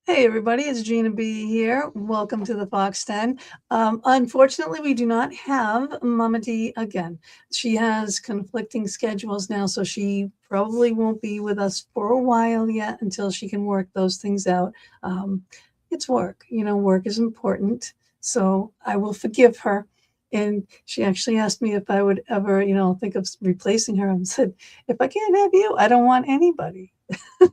Hey everybody, it's Gina B here. Welcome to the Fox Den. Unfortunately, we do not have Mama D again. She has conflicting schedules now, so she probably won't be with us for a while yet until she can work those things out. It's work, work is important, so I will forgive her. And she actually asked me if I would ever, think of replacing her. I said, if I can't have you, I don't want anybody.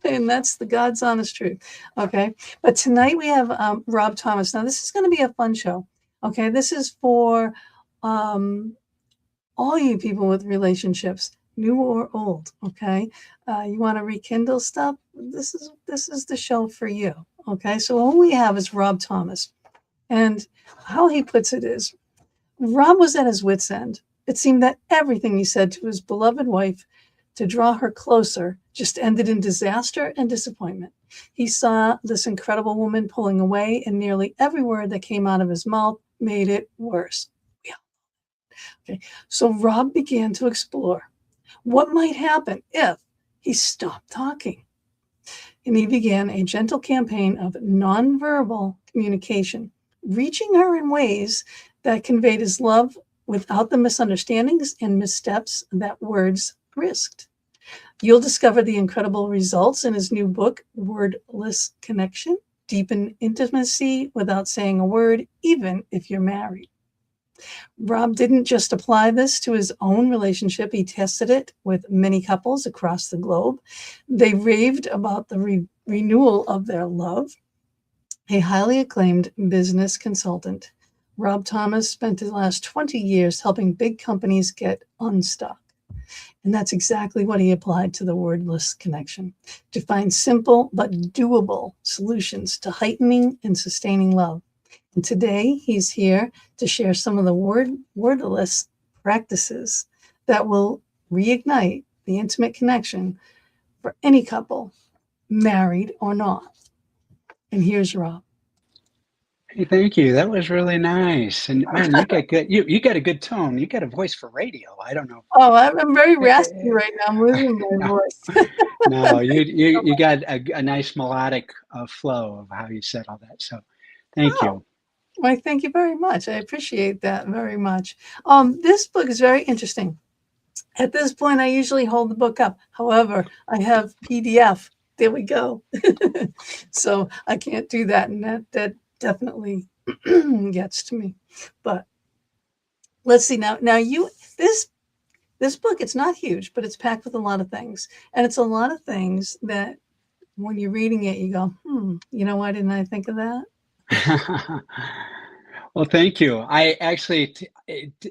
And that's the God's honest truth. Okay. But tonight we have Rob Thomas. Now, this is going to be a fun show. Okay. This is for all you people with relationships, new or old. Okay. You want to rekindle stuff? This is the show for you. Okay. So what we have is Rob Thomas. And how he puts it is, Rob was at his wit's end. It seemed that everything he said to his beloved wife to draw her closer just ended in disaster and disappointment. He saw this incredible woman pulling away, and nearly every word that came out of his mouth made it worse. Yeah. Okay. So Rob began to explore what might happen if he stopped talking. And he began a gentle campaign of nonverbal communication, reaching her in ways that conveyed his love without the misunderstandings and missteps that words risked. You'll discover the incredible results in his new book, Wordless Cpnnection, Deepen Intimacy Without Saying a Word, Even If You're Married. Rob didn't just apply this to his own relationship. He tested it with many couples across the globe. They raved about the renewal of their love. A highly acclaimed business consultant, Rob Thomas spent the last 20 years helping big companies get unstuck. And that's exactly what he applied to the Wordless Cpnnection, to find simple but doable solutions to heightening and sustaining love. And today he's here to share some of the wordless practices that will reignite the intimate connection for any couple, married or not. And here's Rob. Hey, thank you. That was really nice. And man, you got a good tone. You got a voice for radio. I don't know. Oh, I'm very raspy right now. I'm losing my No, voice. no, you got a nice melodic flow of how you said all that. So thank Oh, you. well, thank you very much. I appreciate that very much. This book is very interesting. At this point, I usually hold the book up. However, I have PDF. There we go. So I can't do that, and that definitely gets to me. But let's see now. Now this book, it's not huge, but it's packed with a lot of things, and it's a lot of things that when you're reading it, you go, why didn't I think of that? Well, thank you. I actually,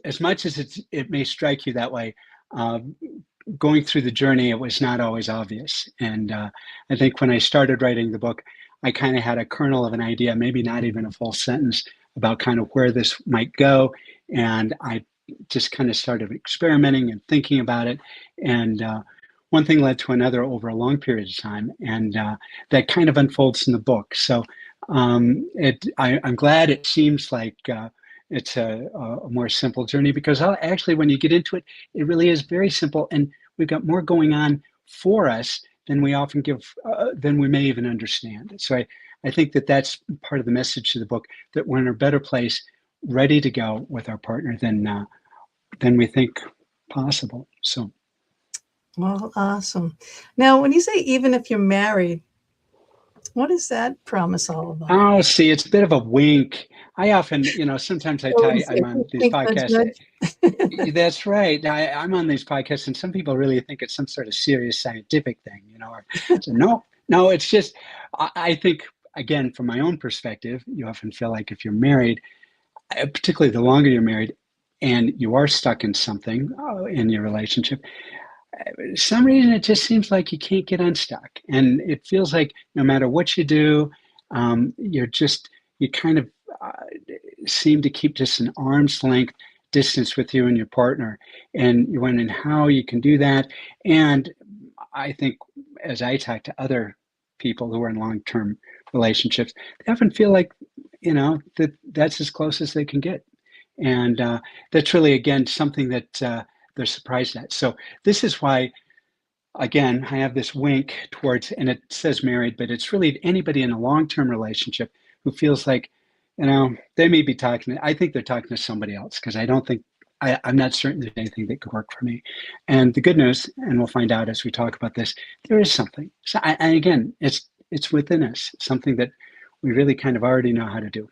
as much as it may strike you that way, um, going through the journey, it was not always obvious. And I think when I started writing the book, I kind of had a kernel of an idea, maybe not even a full sentence, about kind of where this might go. And I just kind of started experimenting and thinking about it. And one thing led to another over a long period of time. And that kind of unfolds in the book. So I'm glad it seems like it's a more simple journey, because actually, when you get into it, it really is very simple, and we've got more going on for us than we often than we may even understand. So I think that that's part of the message of the book, that we're in a better place, ready to go with our partner than we think possible. So. Well, awesome. Now, when you say even if you're married, what is that promise all about? Oh, see, it's a bit of a wink. I often, sometimes I tell you, I'm on these Wink, nudge, podcasts. nudge. That's right. I'm on these podcasts, and some people really think it's some sort of serious scientific thing, Or, so no, it's just, I think, again, from my own perspective, you often feel like if you're married, particularly the longer you're married, and you are stuck in something in your relationship, some reason it just seems like you can't get unstuck, and it feels like no matter what you do, you kind of seem to keep just an arm's length distance with you and your partner, and you're wondering how you can do that. And I think, as I talk to other people who are in long-term relationships, they often feel like that's as close as they can get, and that's really, again, something that they're surprised at. So this is why again, I have this wink towards, and it says married, but it's really anybody in a long-term relationship who feels like, they may be talking, I think they're talking to somebody else because I don't think, I'm not certain there's anything that could work for me. And the good news, and we'll find out as we talk about this, there is something. So, and again, it's within us, something that we really kind of already know how to do.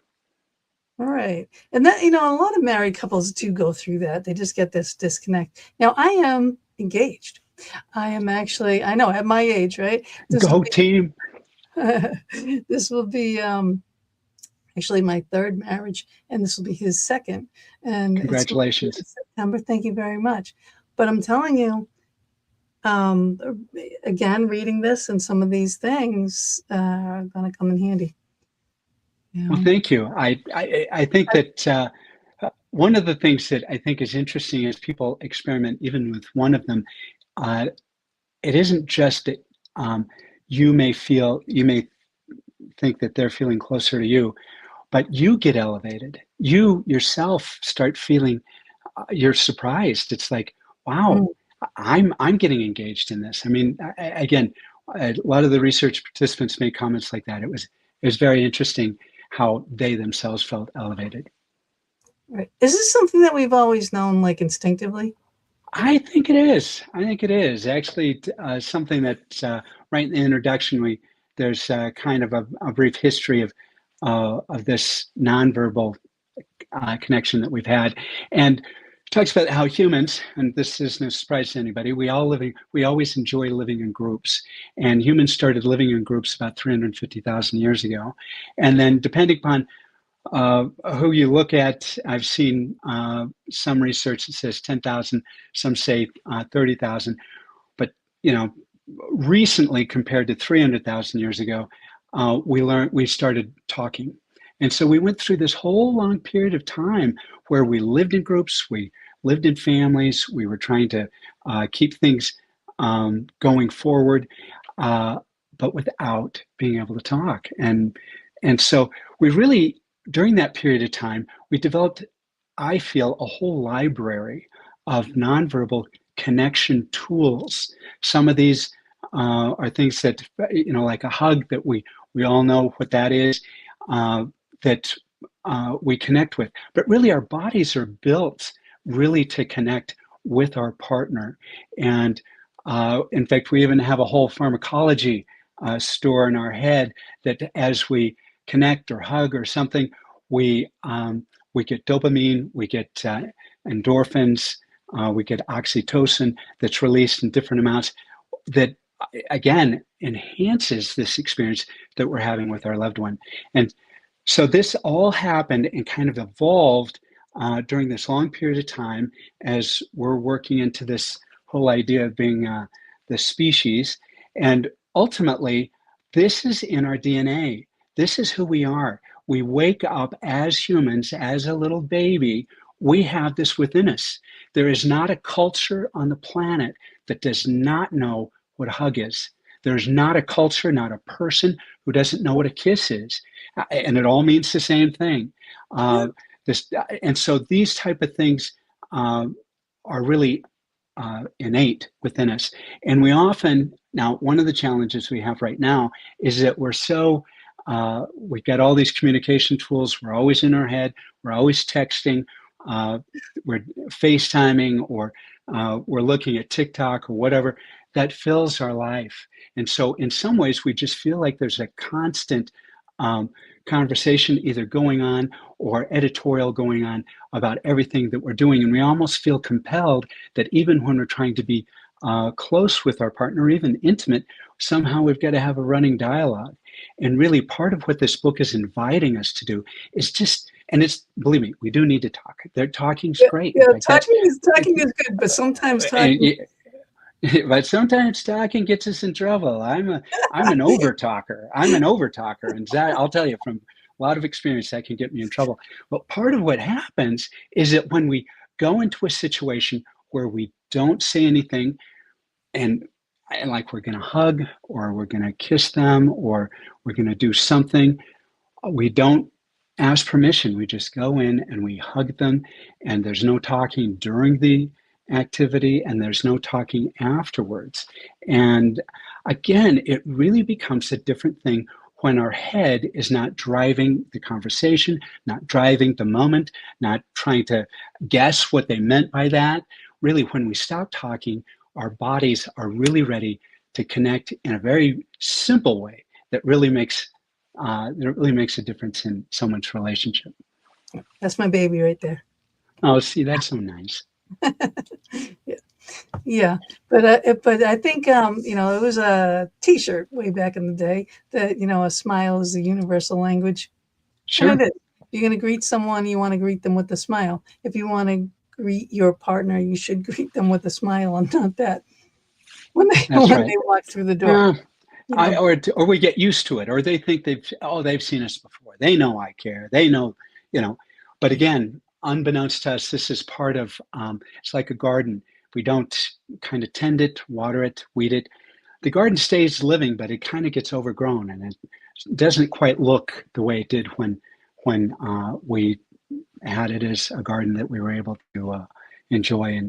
All right. And that, a lot of married couples do go through that. They just get this disconnect. Now, I am engaged. I am actually, I know, at my age, right? Go team. This will be actually my third marriage, and this will be his second. And Congratulations. It's September. Thank you very much. But I'm telling you, again, reading this and some of these things are going to come in handy. Well, thank you. I think that one of the things that I think is interesting is people experiment even with one of them. It isn't just that you may think that they're feeling closer to you, but you get elevated. You yourself start feeling, you're surprised. It's like, wow, I'm getting engaged in this. I mean, again, a lot of the research participants made comments like that. It was very interesting how they themselves felt elevated. Right. Is this something that we've always known, like instinctively? I think it is. I think it is actually something that right in the introduction, there's kind of a brief history of this nonverbal connection that we've had, and talks about how humans, and this is no surprise to anybody, we always enjoy living in groups, and humans started living in groups about 350,000 years ago, and then depending upon who you look at, I've seen some research that says 10,000, some say 30,000, but recently compared to 300,000 years ago, we started talking. And so we went through this whole long period of time where we lived in groups, we lived in families, we were trying to keep things going forward, but without being able to talk. And so we really, during that period of time, we developed, I feel, a whole library of nonverbal connection tools. Some of these are things that, like a hug, that we all know what that is, that we connect with. But really, our bodies are built really to connect with our partner. And in fact, we even have a whole pharmacology store in our head that as we connect or hug or something, we get dopamine, we get endorphins, we get oxytocin that's released in different amounts that, again, enhances this experience that we're having with our loved one. And so this all happened and kind of evolved during this long period of time as we're working into this whole idea of being the species. And ultimately, this is in our DNA. This is who we are. We wake up as humans, as a little baby. We have this within us. There is not a culture on the planet that does not know what a hug is. There's not a culture, not a person who doesn't know what a kiss is. And it all means the same thing. And so these type of things are really innate within us. And we often, now, one of the challenges we have right now is that we're so, we've got all these communication tools. We're always in our head. We're always texting. We're FaceTiming, or we're looking at TikTok or whatever that fills our life. And so in some ways, we just feel like there's a constant conversation either going on or editorial going on about everything that we're doing. And we almost feel compelled that even when we're trying to be close with our partner, even intimate, somehow we've got to have a running dialogue. And really part of what this book is inviting us to do is just, and it's, believe me, we do need to talk. Talking's great. Yeah, talking is good, but sometimes talking... But sometimes talking gets us in trouble. I'm an over talker. And that, I'll tell you from a lot of experience, that can get me in trouble. But part of what happens is that when we go into a situation where we don't say anything, and like we're going to hug, or we're going to kiss them, or we're going to do something, we don't ask permission. We just go in and we hug them, and there's no talking during the activity and there's no talking afterwards. And again, it really becomes a different thing when our head is not driving the conversation, not driving the moment, not trying to guess what they meant by that. Really, when we stop talking, our bodies are really ready to connect in a very simple way that really makes a difference in someone's relationship. That's my baby right there. Oh, see, that's so nice. Yeah. Yeah, but I think it was a T-shirt way back in the day that a smile is the universal language. Sure. And it is. If you're going to greet someone, you want to greet them with a smile. If you want to greet your partner, you should greet them with a smile and not that when they walk through the door. Or we get used to it, or they think they've seen us before. They know I care. They know, But again, unbeknownst to us, this is part of. It's like a garden. We don't kind of tend it, water it, weed it. The garden stays living, but it kind of gets overgrown, and it doesn't quite look the way it did when we had it as a garden that we were able to enjoy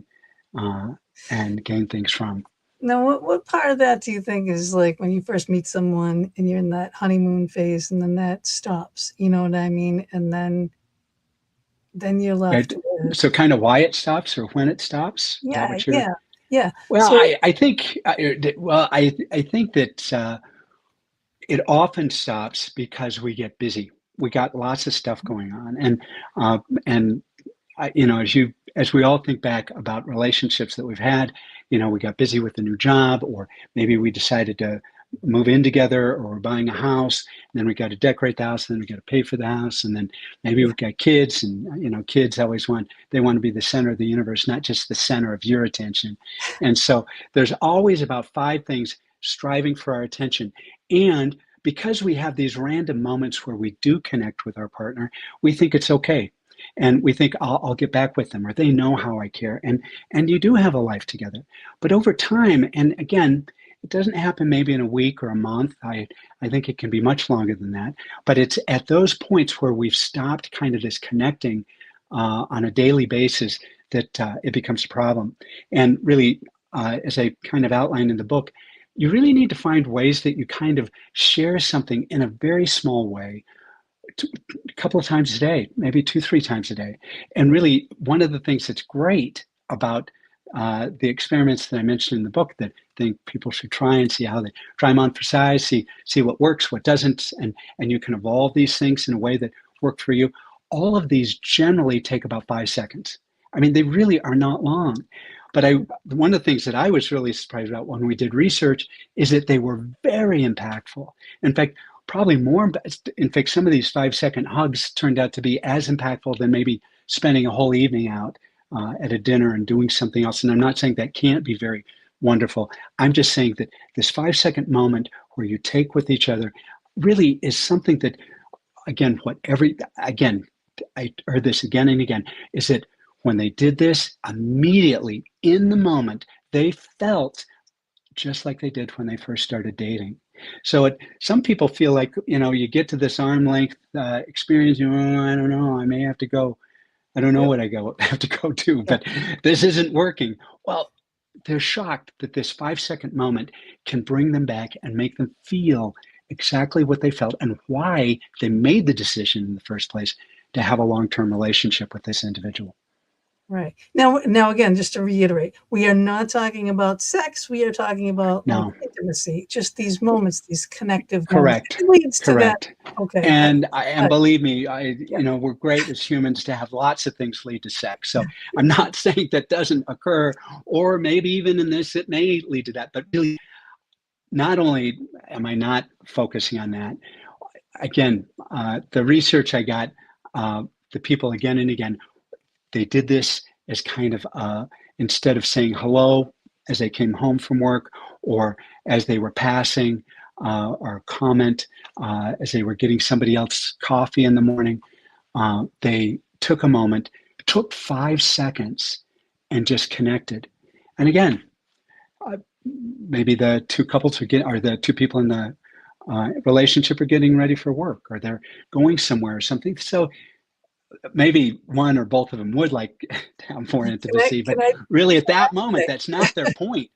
and gain things from. Now, what part of that do you think is like when you first meet someone and you're in that honeymoon phase, and then that stops? You know what I mean? And then you're left. So kind of why it stops or when it stops? Yeah. Well, So, I think I think that it often stops because we get busy. We got lots of stuff going on, and as we all think back about relationships that we've had, we got busy with a new job, or maybe we decided to move in together, or we're buying a house, and then we got to decorate the house, and then we got to pay for the house, and then maybe we've got kids, and kids always want to be the center of the universe, not just the center of your attention. And so there's always about 5 things striving for our attention. And because we have these random moments where we do connect with our partner, we think it's okay. And we think I'll get back with them, or they know how I care. And you do have a life together. But over time, and again, it doesn't happen maybe in a week or a month. I think it can be much longer than that. But it's at those points where we've stopped kind of this connecting on a daily basis that it becomes a problem. And really, as I kind of outlined in the book, you really need to find ways that you kind of share something in a very small way, a couple of times a day, maybe 2-3 times a day. And really, one of the things that's great about the experiments that I mentioned in the book that I think people should try and see how they try them on for size, see what works, what doesn't, and you can evolve these things in a way that work for you. All of these generally take about 5 seconds. I mean, they really are not long. But one of the things that I was really surprised about when we did research is that they were very impactful. In fact, probably more. In fact, some of these 5-second hugs turned out to be as impactful than maybe spending a whole evening out at a dinner and doing something else. And I'm not saying that can't be very wonderful. I'm just saying that this 5-second moment where you take with each other really is something that, again, I heard this again and again, is that when they did this, immediately in the moment, they felt just like they did when they first started dating. So some people feel like, you get to this arm length experience, I don't know, I may have to go. I don't know what I have to go to, but this isn't working. Well, they're shocked that this 5-second moment can bring them back and make them feel exactly what they felt and why they made the decision in the first place to have a long-term relationship with this individual. Right. Now again, just to reiterate, we are not talking about sex. We are talking about intimacy, just these moments, these connective Correct. moments. It leads to Correct. That. Okay. And believe me, we're great as humans to have lots of things lead to sex. So I'm not saying that doesn't occur, or maybe even in this, it may lead to that. But really, not only am I not focusing on that, again, the research I got, the people again and again, they did this as kind of, instead of saying hello as they came home from work, or as they were passing, or comment as they were getting somebody else coffee in the morning, they took a moment, took 5 seconds, and just connected. And again, maybe the two couples or the two people in the relationship are getting ready for work, or they're going somewhere or something. So maybe one or both of them would like to have more intimacy, but really at that moment, that's not their point.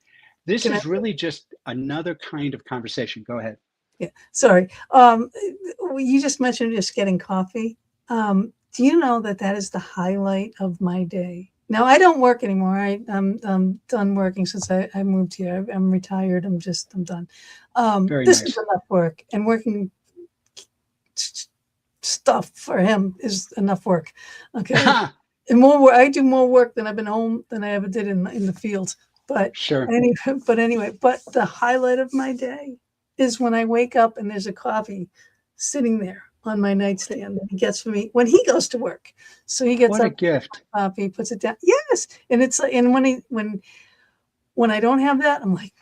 This can I is really just another kind of conversation. Go ahead. Yeah, sorry. You just mentioned just getting coffee. Do you know that that is the highlight of my day? Now, I don't work anymore. I'm done working since I moved here. I'm retired. I'm done. Very This is nice. enough work, and working stuff for him is enough work. Okay, and I do more work than I've been home than I ever did in the field. But Sure. anyway, but the highlight of my day is when I wake up and there's a coffee sitting there on my nightstand that he gets for me when he goes to work. So he gets What a up, gift. coffee, puts it down. Yes, and it's like, and when I don't have that, I'm like,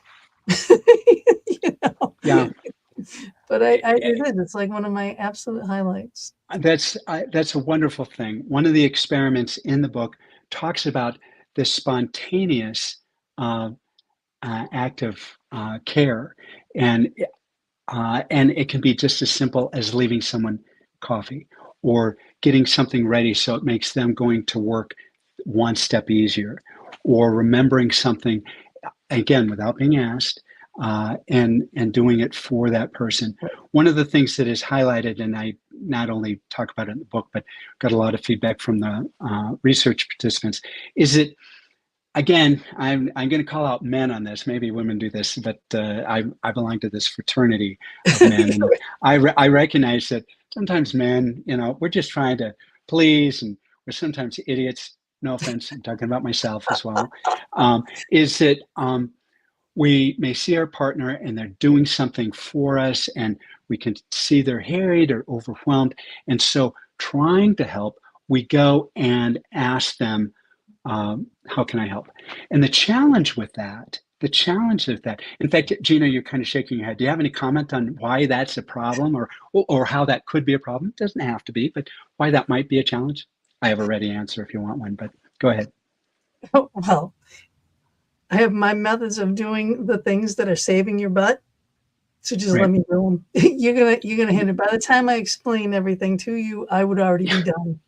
you know. Yeah. But it is. It's like one of my absolute highlights. That's a wonderful thing. One of the experiments in the book talks about the spontaneous act of care, and it can be just as simple as leaving someone coffee or getting something ready so it makes them going to work one step easier, or remembering something again without being asked, and doing it for that person. One of the things that is highlighted, and I not only talk about it in the book, but got a lot of feedback from the research participants, is that again, I'm going to call out men on this. Maybe women do this, but I belong to this fraternity of men, and I recognize that sometimes men, we're just trying to please, and we're sometimes idiots. No offense, I'm talking about myself as well. Is that we may see our partner and they're doing something for us, and we can see they're harried or overwhelmed, and so trying to help, we go and ask them, how can I help? And the challenge of that, in fact, Gina, you're kind of shaking your head. Do you have any comment on why that's a problem, or how that could be a problem? It doesn't have to be, but why that might be a challenge? I have a ready answer if you want one, but go ahead. Well, I have my methods of doing the things that are saving your butt. So just let me do them. You're gonna hit it. By the time I explain everything to you, I would already be done.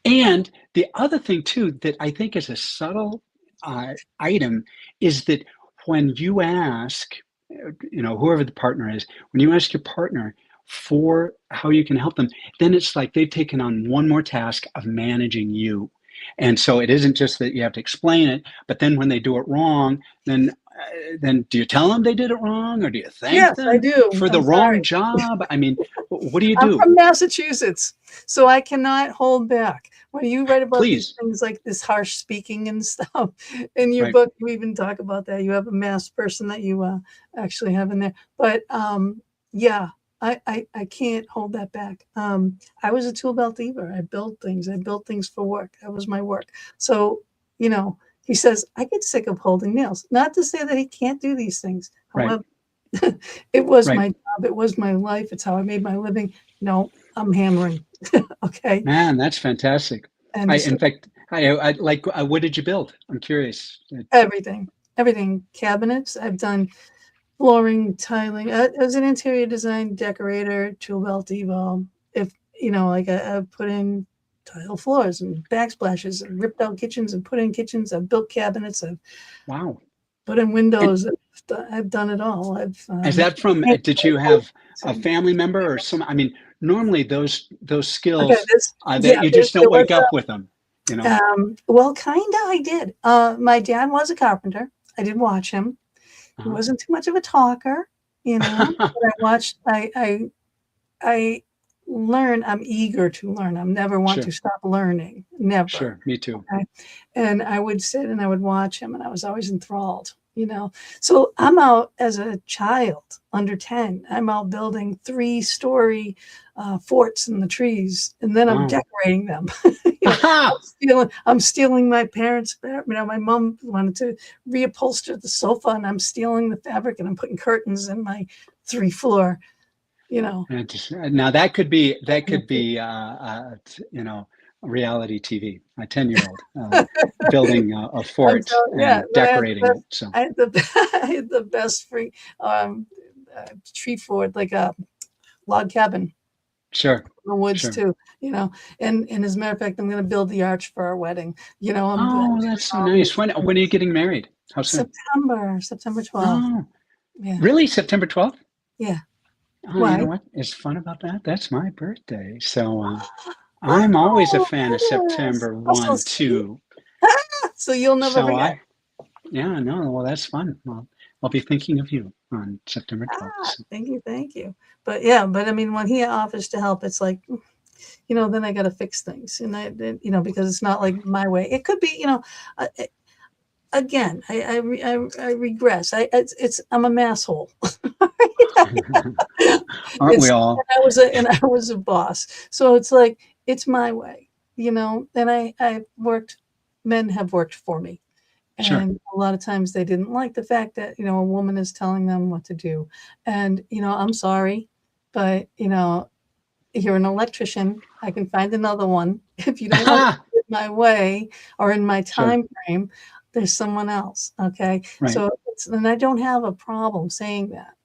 And the other thing too that I think is a subtle item is that when you ask, whoever the partner is, when you ask your partner for how you can help them, then it's like they've taken on one more task of managing you. And so it isn't just that you have to explain it, but then when they do it wrong, then do you tell them they did it wrong, or do you thank them for the wrong job? I mean, what do you do? I'm from Massachusetts, so I cannot hold back. When you write about these things like this harsh speaking and stuff in your book, you even talk about that. You have a Mass person that you actually have in there. But yeah, I can't hold that back. I was a tool belt diva. I built things for work. That was my work. So, he says, I get sick of holding nails. Not to say that he can't do these things. However, it was my job. It was my life. It's how I made my living. No, I'm hammering. Okay. Man, that's fantastic. And in fact, I like, what did you build? I'm curious. Everything. Cabinets. I've done flooring, tiling. As an interior design decorator, tool belt diva. If, I put in tile floors and backsplashes and ripped out kitchens and put in kitchens. I've built cabinets. I've put in windows. I've done it all. Is that from, did you have a family member or some, I mean, normally those skills that you just don't wake up with them, Well, kind of, I did. My dad was a carpenter. I did watch him. He wasn't too much of a talker, but I watched, I learn. I'm eager to learn. I never want to stop learning. Never. Sure. Me too. Okay? And I would sit and I would watch him, and I was always enthralled, So I'm out as a child under 10. I'm out building 3-story forts in the trees, and then I'm decorating them. I'm stealing my parents' my mom wanted to reupholster the sofa, and I'm stealing the fabric, and I'm putting curtains in my 3-floor. Now that could be reality TV. A 10-year-old building a fort and decorating it. So I had the best tree fort, like a log cabin. Sure. the woods Sure. too, and as a matter of fact, I'm going to build the arch for our wedding. I'm doing Oh, that's so all nice. these When are you things. getting married? How soon? September 12th. Oh, Yeah. really? September 12th? Yeah. Oh, you know Why? what is fun about that? That's my birthday. So I'm always a Oh, fan of goodness. September Also, 1, see? 2. So you'll never So forget. yeah, no, well, that's fun. Well, I'll be thinking of you on September 12th. So. Thank you, thank you. But yeah, but I mean, when he offers to help, it's like, then I got to fix things, and because it's not like my way. It could be, uh, again, I regress. I'm a masshole. Aren't we It's all? and I was a boss, so it's like it's my way, And men have worked for me, Sure. and a lot of times they didn't like the fact that a woman is telling them what to do, and I'm sorry, but you're an electrician. I can find another one. If you don't want to do it my way or in my Sure. time frame, there's someone else. Okay. Right. So and I don't have a problem saying that,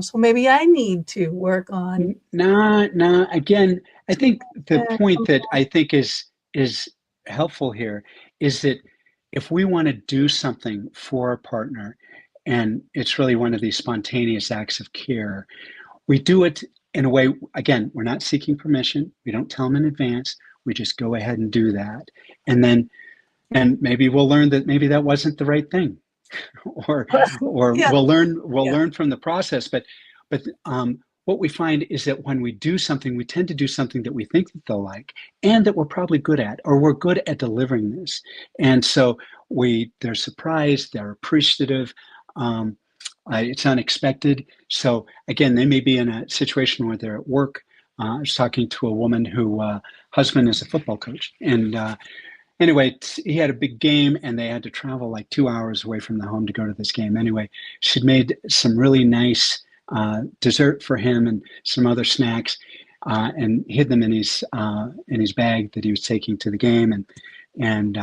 so maybe I need to work on. No. Again, I think the Yeah, point that I think is helpful here is that if we want to do something for a partner, and it's really one of these spontaneous acts of care, we do it in a way, again, we're not seeking permission. We don't tell them in advance. We just go ahead and do that. And maybe we'll learn that maybe that wasn't the right thing. or yeah, we'll yeah, learn from the process. But what we find is that when we do something, we tend to do something that we think that they'll like and that we're probably good at, or we're good at delivering this. And so they're surprised, they're appreciative. Um, it's unexpected. So again, they may be in a situation where they're at work. I was talking to a woman who husband is a football coach, and anyway, he had a big game and they had to travel like 2 hours away from the home to go to this game. Anyway, she'd made some really nice dessert for him and some other snacks, and hid them in his bag that he was taking to the game. And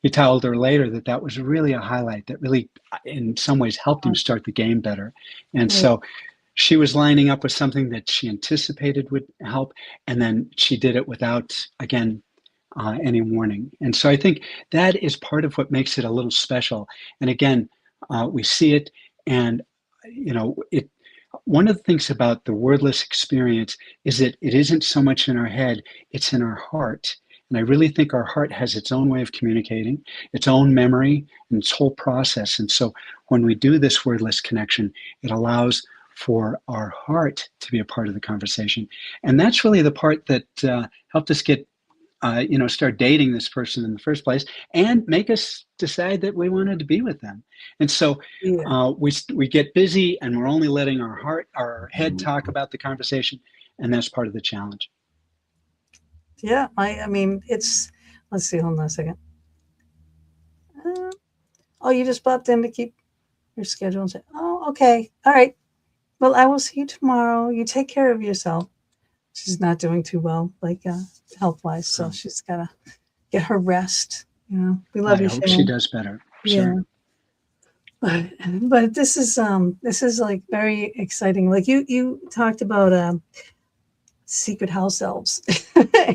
he told her later that that was really a highlight that really, in some ways, helped him start the game better. And right. so she was lining up with something that she anticipated would help, and then she did it without, again, any warning. And so I think that is part of what makes it a little special. And again, we see it, and it. One of the things about the wordless experience is that it isn't so much in our head; it's in our heart. And I really think our heart has its own way of communicating, its own memory, and its whole process. And so when we do this wordless connection, it allows for our heart to be a part of the conversation. And that's really the part that helped us get start dating this person in the first place and make us decide that we wanted to be with them. And so Yeah. we get busy and we're only letting our head talk about the conversation. And that's part of the challenge. Yeah. I mean, let's see, hold on a second. Oh, you just popped in to keep your schedule and say, oh, okay. All right. Well, I will see you tomorrow. You take care of yourself. She's not doing too well, like health wise. So she's got to get her rest. We love I you, hope she Sharon. does better. Yeah. Sure. But this is like very exciting. Like you talked about secret house elves.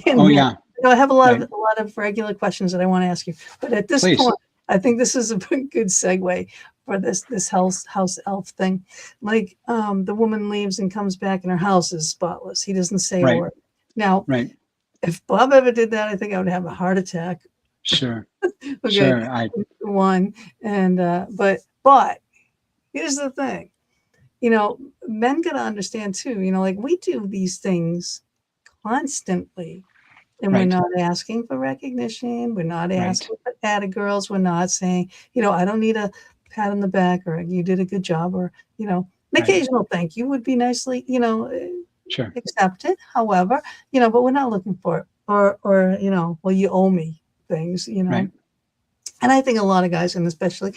Oh, yeah. I have Right. a lot of regular questions that I want to ask you. But at this Please. point, I think this is a good segue for this house elf thing. Like the woman leaves and comes back and her house is spotless. He doesn't say a Right. word. Now, Right. if Bob ever did that, I think I would have a heart attack. Sure. Okay. Sure. One. And but here's the thing. Men got to understand too, like we do these things constantly. And we're Right. not asking for recognition. We're not Right. asking for atta girls. We're not saying, I don't need a pat on the back or you did a good job or, an Right. occasional thank you would be nicely, Sure. accepted. However, but we're not looking for it or, well, you owe me things, Right. And I think a lot of guys, and especially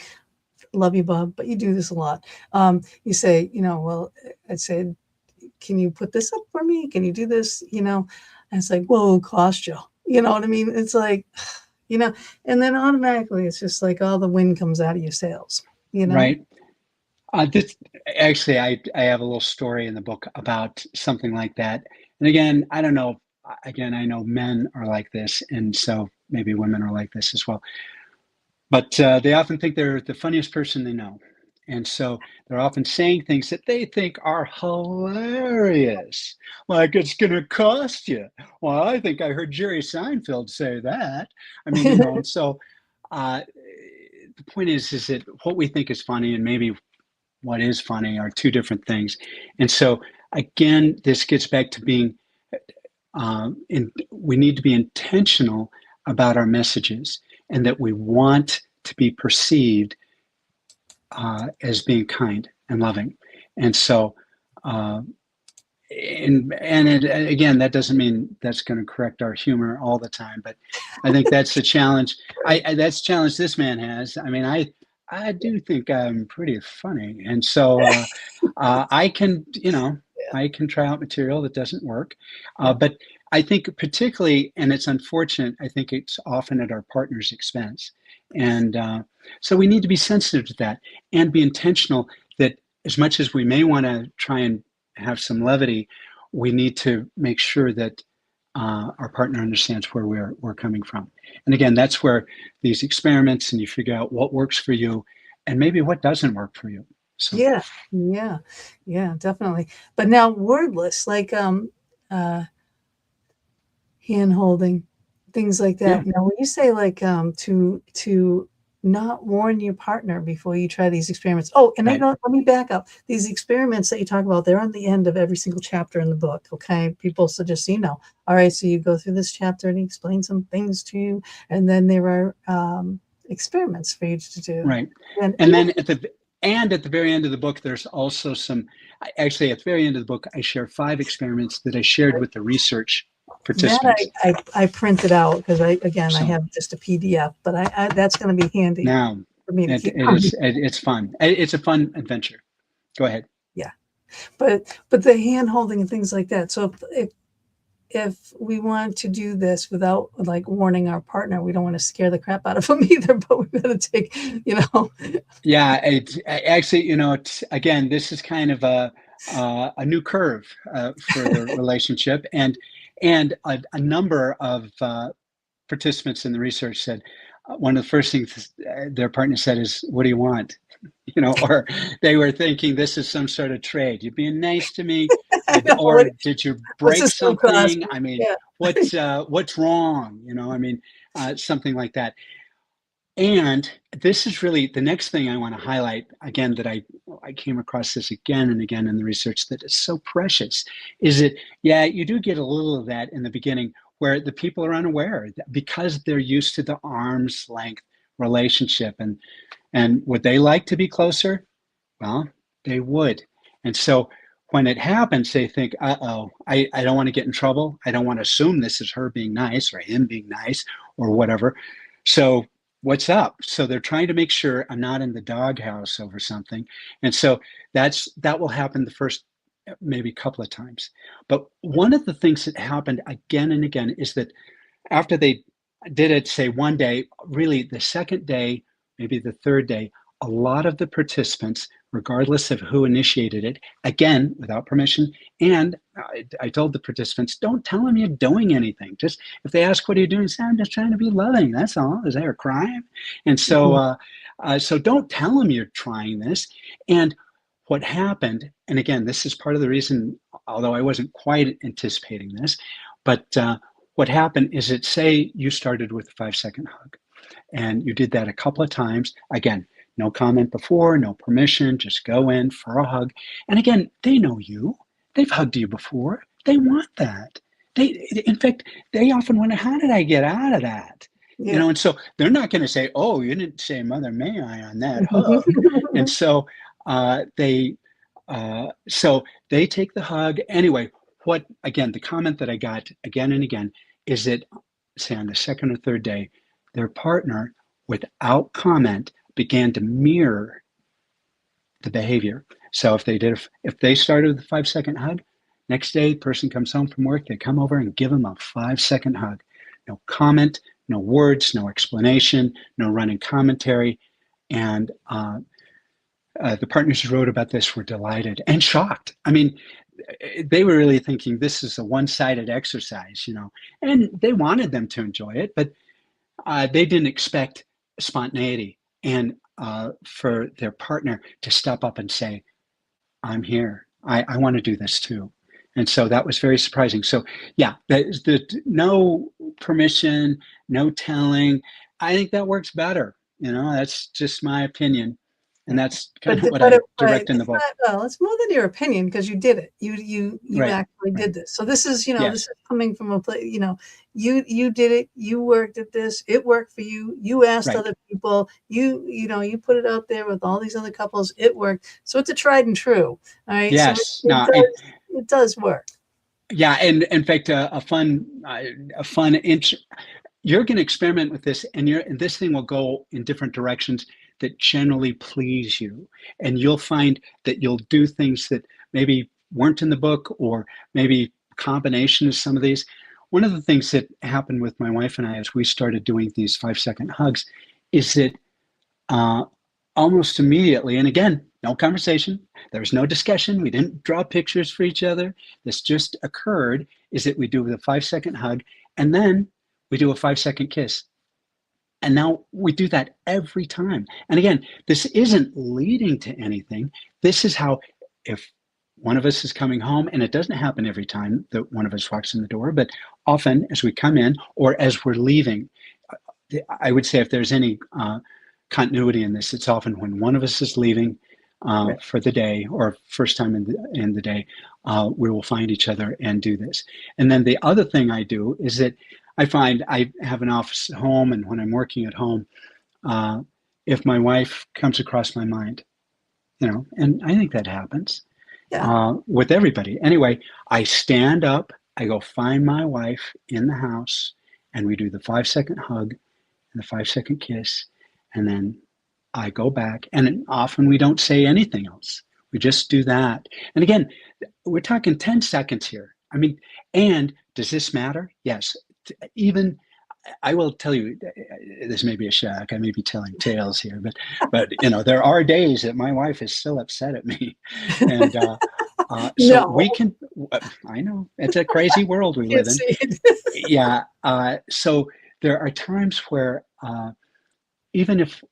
love you, Bob, but you do this a lot. You say, well, I said, can you put this up for me? Can you do this? And it's like, whoa, cost you. You know what I mean? It's like, and then automatically it's just like all the wind comes out of your sails, Right. This actually, I have a little story in the book about something like that. And again, I don't know. Again, I know men are like this, and so maybe women are like this as well. But they often think they're the funniest person they know, and so they're often saying things that they think are hilarious, like it's going to cost you. Well, I think I heard Jerry Seinfeld say that. I mean, and so uh, the point is that what we think is funny and maybe what is funny are two different things. And so, again, this gets back to being, we need to be intentional about our messages and that we want to be perceived as being kind and loving. And so, again, that doesn't mean that's going to correct our humor all the time, but I think that's the challenge. That's the challenge this man has. I mean, I do think I'm pretty funny, and so I can, I can try out material that doesn't work, Yeah. but I think particularly, and it's unfortunate, I think it's often at our partner's expense, and so we need to be sensitive to that and be intentional that as much as we may want to try and have some levity, we need to make sure that our partner understands where we're coming from. And again, that's where these experiments and you figure out what works for you and maybe what doesn't work for you. So Yeah, yeah, yeah, definitely. But now wordless, like hand holding, things like yeah, that. Now, when you say like to not warn your partner before you try these experiments. Oh, and right. let me back up. These experiments that you talk about, they're on the end of every single chapter in the book. Okay, people, so just so you know. All right, so you go through this chapter and he explains some things to you, and then there are experiments for you to do. Right. And And then at the very end of the book, there's also actually at the very end of the book, I share 5 experiments that I shared with the research that participants. I printed out because I So have just a PDF, but I that's going to be handy now for me to it keep. is, it's fun. It's a fun adventure. Go ahead. Yeah, but the hand holding and things like that. So if we want to do this without like warning our partner, we don't want to scare the crap out of them either. But we got to take, Yeah, actually, again, this is kind of a new curve for the relationship, and a number of participants in the research said one of the first things their partner said is, "What do you want?" Or they were thinking this is some sort of trade. You're being nice to me, I know, or did you what's break this going to cost something? me? I mean, Yeah, what's wrong? I mean, something like that. And this is really the next thing I want to highlight again that I came across this again and again in the research that is so precious is that, yeah, you do get a little of that in the beginning where the people are unaware because they're used to the arm's length relationship, and would they like to be closer? Well, they would. And so when it happens, they think, uh-oh, I don't want to get in trouble. I don't want to assume this is her being nice or him being nice or whatever. So what's up? So they're trying to make sure I'm not in the doghouse over something. And so that will happen the first maybe couple of times. But one of the things that happened again and again is that after they did it, say one day, really the second day, maybe the third day, a lot of the participants, regardless of who initiated it, again, without permission, and I told the participants, don't tell them you're doing anything. Just if they ask, what are you doing? Say, I'm just trying to be loving. That's all. Is there a crime? And so, so don't tell them you're trying this. And what happened, and again, this is part of the reason, although I wasn't quite anticipating this, but what happened is that say you started with a 5-second hug and you did that a couple of times. Again, no comment before, no permission, just go in for a hug. And again, they know you. They've hugged you before. They want that. In fact, they often wonder, how did I get out of that? yeah. And so they're not going to say, oh, you didn't say Mother May I on that hug. And so so they take the hug. Anyway, again, the comment that I got again and again is that, say on the second or third day, their partner, without comment, began to mirror the behavior. So if they started with a 5-second hug, next day, the person comes home from work, they come over and give them a 5-second hug. No comment, no words, no explanation, no running commentary. And the partners who wrote about this were delighted and shocked. I mean, they were really thinking this is a one-sided exercise, and they wanted them to enjoy it, but they didn't expect spontaneity and for their partner to step up and say, I'm here. I want to do this too. And so that was very surprising. So yeah, the no permission, no telling. I think that works better. That's just my opinion. And that's kind of what I direct in the book. Well, it's more than your opinion because you did it. You Right, actually did this. So this is, this yes, is coming from a place, you did it. You worked at this. It worked for you. You asked right. other people. You put it out there with all these other couples. It worked. So it's a tried and true. All right. Yes. So it does work. Yeah. And in fact, you're going to experiment with this, and this thing will go in different directions that generally please you. And you'll find that you'll do things that maybe weren't in the book, or maybe combination of some of these. One of the things that happened with my wife and I as we started doing these 5-second hugs is that almost immediately, and again, no conversation, there was no discussion, we didn't draw pictures for each other, this just occurred, is that we do the 5-second hug, and then we do a 5-second kiss. And now we do that every time. And again, this isn't leading to anything. This is how, if one of us is coming home, and it doesn't happen every time that one of us walks in the door, but often as we come in or as we're leaving, I would say if there's any continuity in this, it's often when one of us is leaving for the day, or first time in the day, we will find each other and do this. And then the other thing I do is that I find I have an office at home, and when I'm working at home, if my wife comes across my mind, and I think that happens with everybody. Anyway, I stand up, I go find my wife in the house, and we do the 5-second hug and the 5-second kiss, and then I go back, and often we don't say anything else. We just do that. And again, we're talking 10 seconds here. I mean, and does this matter? Yes. Even, I will tell you, this may be a shock, I may be telling tales here, but there are days that my wife is still upset at me. And so we can, I know, it's a crazy world we live in. Yeah. So there are times where even if,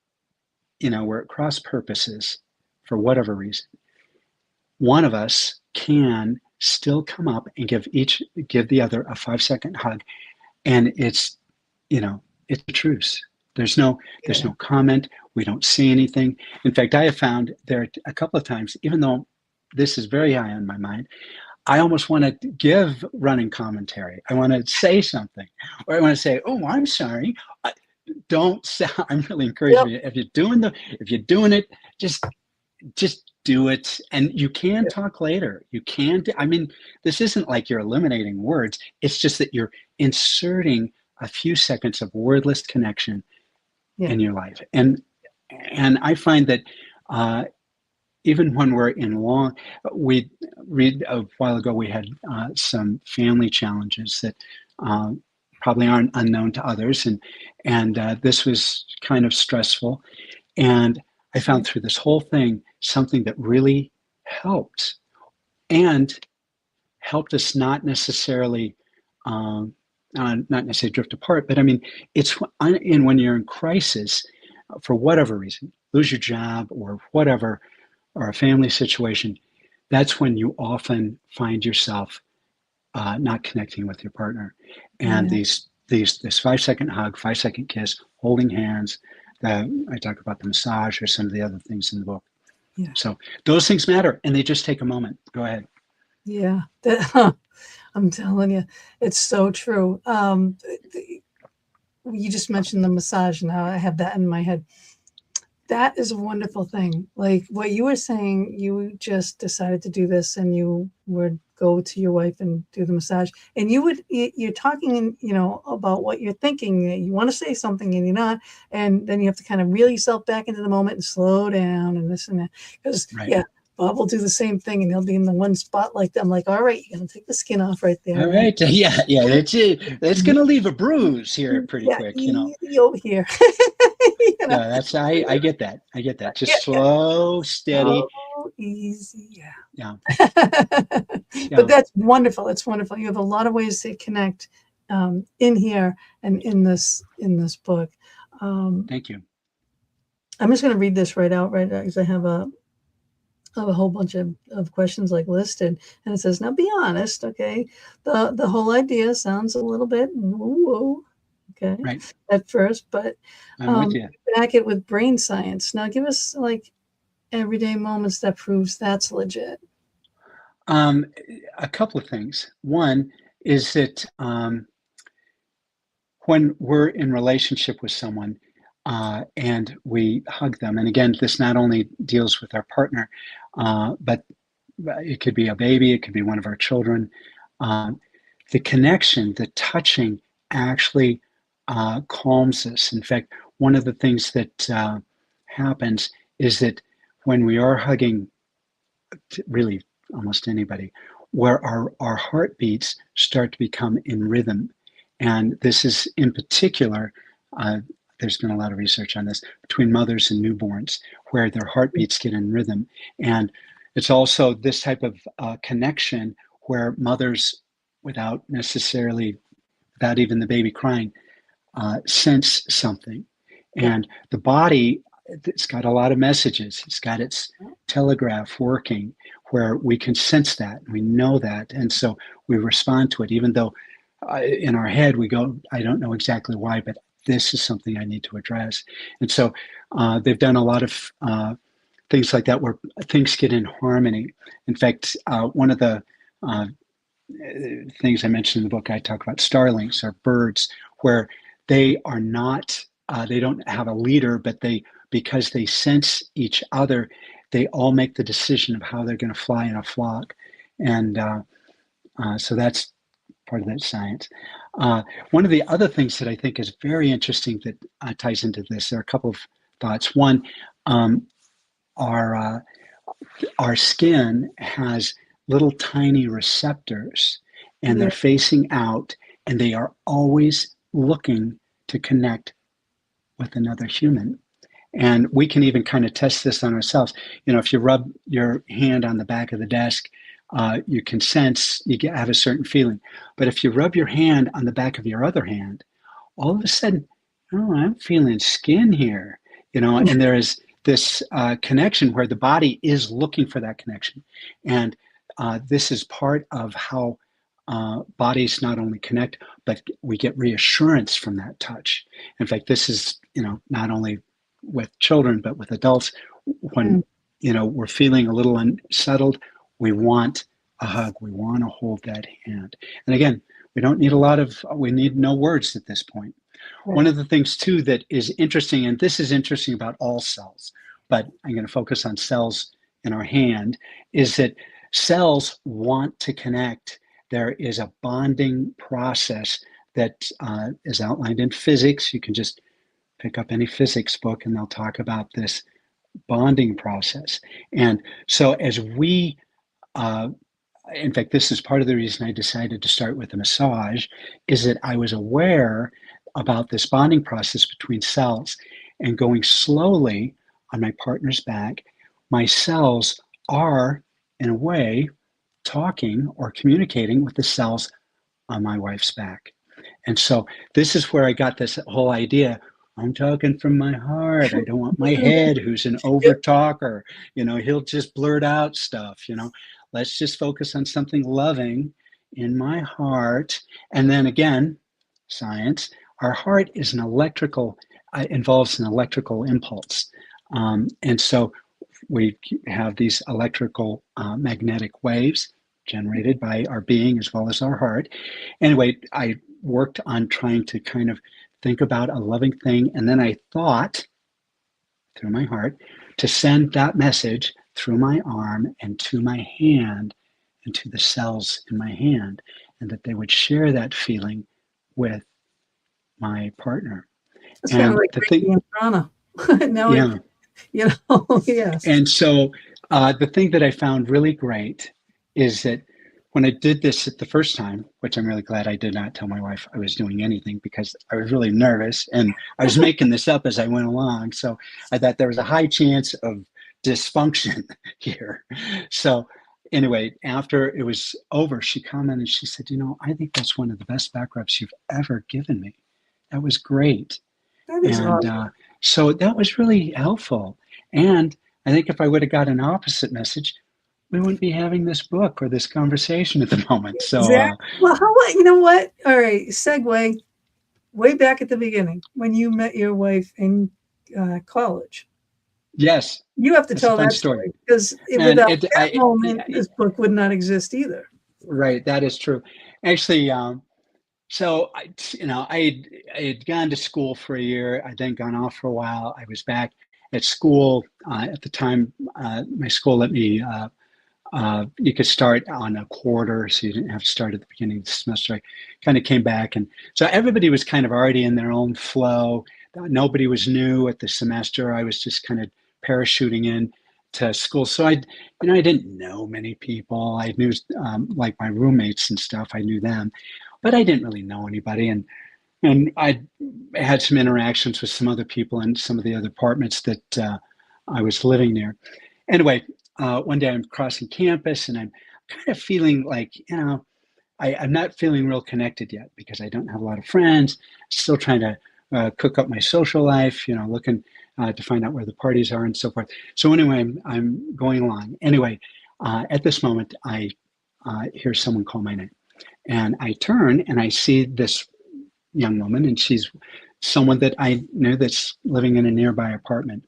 we're at cross purposes for whatever reason, one of us can still come up and give the other a 5-second hug. And it's a truce. There's no comment. We don't say anything. In fact, I have found there a couple of times, even though this is very high on my mind, I almost want to give running commentary. I want to say something, or I want to say, "Oh, I'm sorry." Don't say. I'm really encouraging you. If you're doing it, just do it. And you can talk later. You can. I mean, this isn't like you're eliminating words. It's just that you're inserting a few seconds of wordless connection in your life. And I find that even when we're in we read a while ago, we had some family challenges that probably aren't unknown to others. And this was kind of stressful. And I found through this whole thing, something that really helped, and helped us not necessarily drift apart, but I mean, it's when you're in crisis for whatever reason, lose your job or whatever, or a family situation, that's when you often find yourself not connecting with your partner. And this 5-second hug, 5-second kiss, holding hands, I talk about the massage or some of the other things in the book. Yeah. So those things matter, and they just take a moment. Go ahead. Yeah. I'm telling you, it's so true. You just mentioned the massage, and how I have that in my head. That is a wonderful thing. Like what you were saying, you just decided to do this, and you would go to your wife and do the massage, and you're talking, about what you're thinking. You want to say something and you're not, and then you have to kind of reel yourself back into the moment and slow down and this and that. Because Bob will do the same thing, and he'll be in the one spot like that. I'm like, all right, you're gonna take the skin off right there. All right, yeah, that's it. That's gonna leave a bruise here pretty quick, Over here. You know? Yeah, that's I get that. I get that. Yeah, Just yeah. slow, steady. So easy, yeah. Yeah, But yeah. that's wonderful. It's wonderful. You have a lot of ways to connect in here and in this book. Um, Thank you. I'm just going to read this right out, right? Because I have a whole bunch of questions like listed, and it says, "Now be honest, okay? The whole idea sounds a little bit woo-woo, okay, Right. at first, but I'm with you. back it with brain science. Now give us like everyday moments that proves that's legit." Um, a couple of things. One is that when we're in relationship with someone and we hug them, and again, this not only deals with our partner, but it could be a baby, it could be one of our children. Um, the connection, the touching actually calms us. In fact, one of the things that happens is that when we are hugging really almost anybody, where our heartbeats start to become in rhythm. And this is in particular, uh, there's been a lot of research on this between mothers and newborns, where their heartbeats get in rhythm. And it's also this type of connection where mothers, without necessarily, without even the baby crying, sense something. Yeah. And the body, it's got a lot of messages. It's got its telegraph working where we can sense that, we know that. And so we respond to it, even though in our head we go, I don't know exactly why, but this is something I need to address. And so they've done a lot of things like that where things get in harmony. In fact, one of the things I mentioned in the book, I talk about starlings or birds, where they are not, they don't have a leader, but because they sense each other, they all make the decision of how they're going to fly in a flock. And so that's part of that science. One of the other things that I think is very interesting that ties into this, there are a couple of thoughts. One, um, our our skin has little tiny receptors and they're Yeah. facing out and they are always looking to connect with another human. And we can even kind of test this on ourselves. You know, if you rub your hand on the back of the desk, you can sense, have a certain feeling. But if you rub your hand on the back of your other hand, all of a sudden, oh, I'm feeling skin here, and there is this connection where the body is looking for that connection. And this is part of how bodies not only connect, but we get reassurance from that touch. In fact, this is, not only with children, but with adults. When, Mm. we're feeling a little unsettled, we want a hug, we want to hold that hand. And again, we need no words at this point. One Right. of the things too that is interesting, and this is interesting about all cells, but I'm going to focus on cells in our hand, is that cells want to connect. There is a bonding process that is outlined in physics. You can just pick up any physics book and they'll talk about this bonding process. And so as we in fact, this is part of the reason I decided to start with a massage, is that I was aware about this bonding process between cells and going slowly on my partner's back. My cells are, in a way, talking or communicating with the cells on my wife's back. And so this is where I got this whole idea. I'm talking from my heart. I don't want my head, who's an over Yep. talker. He'll just blurt out stuff. Let's just focus on something loving in my heart. And then again, science, our heart is involves an electrical impulse. And so we have these electrical magnetic waves generated by our being as well as our heart. Anyway, I worked on trying to kind of think about a loving thing. And then I thought through my heart to send that message through my arm and to my hand and to the cells in my hand, and that they would share that feeling with my partner. It's kind of And like the Reiki thing, and prana. Now yeah. yes. And so the thing that I found really great is that when I did this the first time, which I'm really glad I did not tell my wife I was doing anything because I was really nervous and I was making this up as I went along. So I thought there was a high chance of dysfunction here. So anyway, after it was over, she commented, she said, I think that's one of the best back rubs you've ever given me. That was great. That is And awesome. so that was really helpful. And I think if I would have got an opposite message, we wouldn't be having this book or this conversation at the moment. So, Exactly. Well, how about, you know what? All right, segue way back at the beginning when you met your wife in college. yes, You have to that's a tell fun that story. story because And without that moment, this book would not exist either. right, that is true. Actually, so I had gone to school for a year. I'd then gone off for a while. I was back at school at the time. My school let me. You could start on a quarter, so you didn't have to start at the beginning of the semester. I kind of came back, and so everybody was kind of already in their own flow. Nobody was new at the semester. I was just kind of parachuting in to school, so I didn't know many people. I knew like my roommates and stuff. I knew them, but I didn't really know anybody. And I had some interactions with some other people in some of the other apartments that I was living near. Anyway, one day I'm crossing campus and I'm kind of feeling like, I'm not feeling real connected yet because I don't have a lot of friends. Still trying to cook up my social life, looking to find out where the parties are and so forth. So anyway, I'm going along. Anyway, at this moment, I hear someone call my name. And I turn and I see this young woman, and she's someone that I knew that's living in a nearby apartment.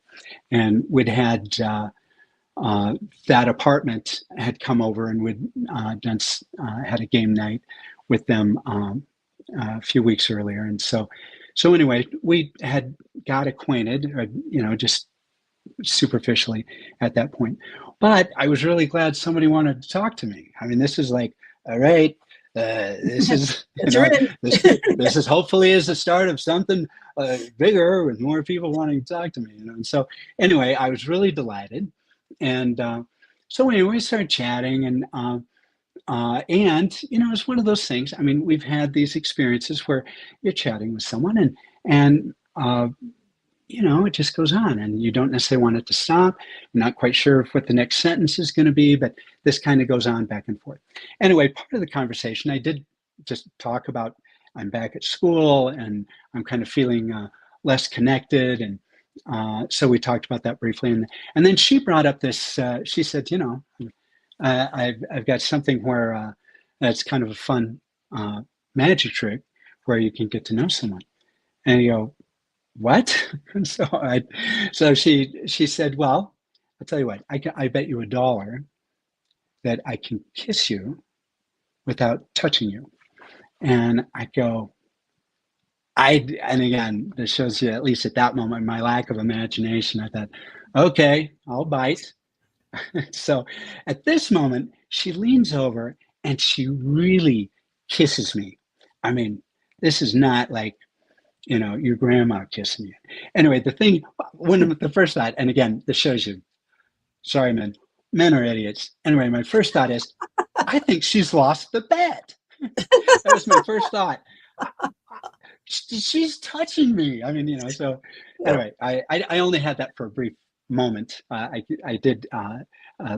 And we'd had that apartment had come over and we'd had a game night with them a few weeks earlier. And so anyway, we had got acquainted, just superficially at that point. But I was really glad somebody wanted to talk to me. I mean, this is like, all right, this is this is hopefully is the start of something bigger with more people wanting to talk to me. And so anyway, I was really delighted, and so anyway, we started chatting, and it's one of those things. I mean, we've had these experiences where you're chatting with someone, and it just goes on and you don't necessarily want it to stop. You're not quite sure what the next sentence is going to be, but this kind of goes on back and forth. Anyway, part of the conversation, I did just talk about I'm back at school and I'm kind of feeling less connected. And so we talked about that briefly. And then she brought up this, she said, I've got something where that's kind of a fun magic trick where you can get to know someone. And you go, what? So she said, well, I'll tell you what, I bet you $1 that I can kiss you without touching you. And I go, and again, this shows you, at least at that moment, my lack of imagination. I thought, okay, I'll bite. So at this moment, she leans over and she really kisses me. I mean, this is not like, your grandma kissing you. Anyway, the first thought, and again, this shows you, sorry, men are idiots. Anyway, my first thought is, I think she's lost the bet. That was my first thought. She's touching me. I mean, so anyway, I only had that for a brief moment. I did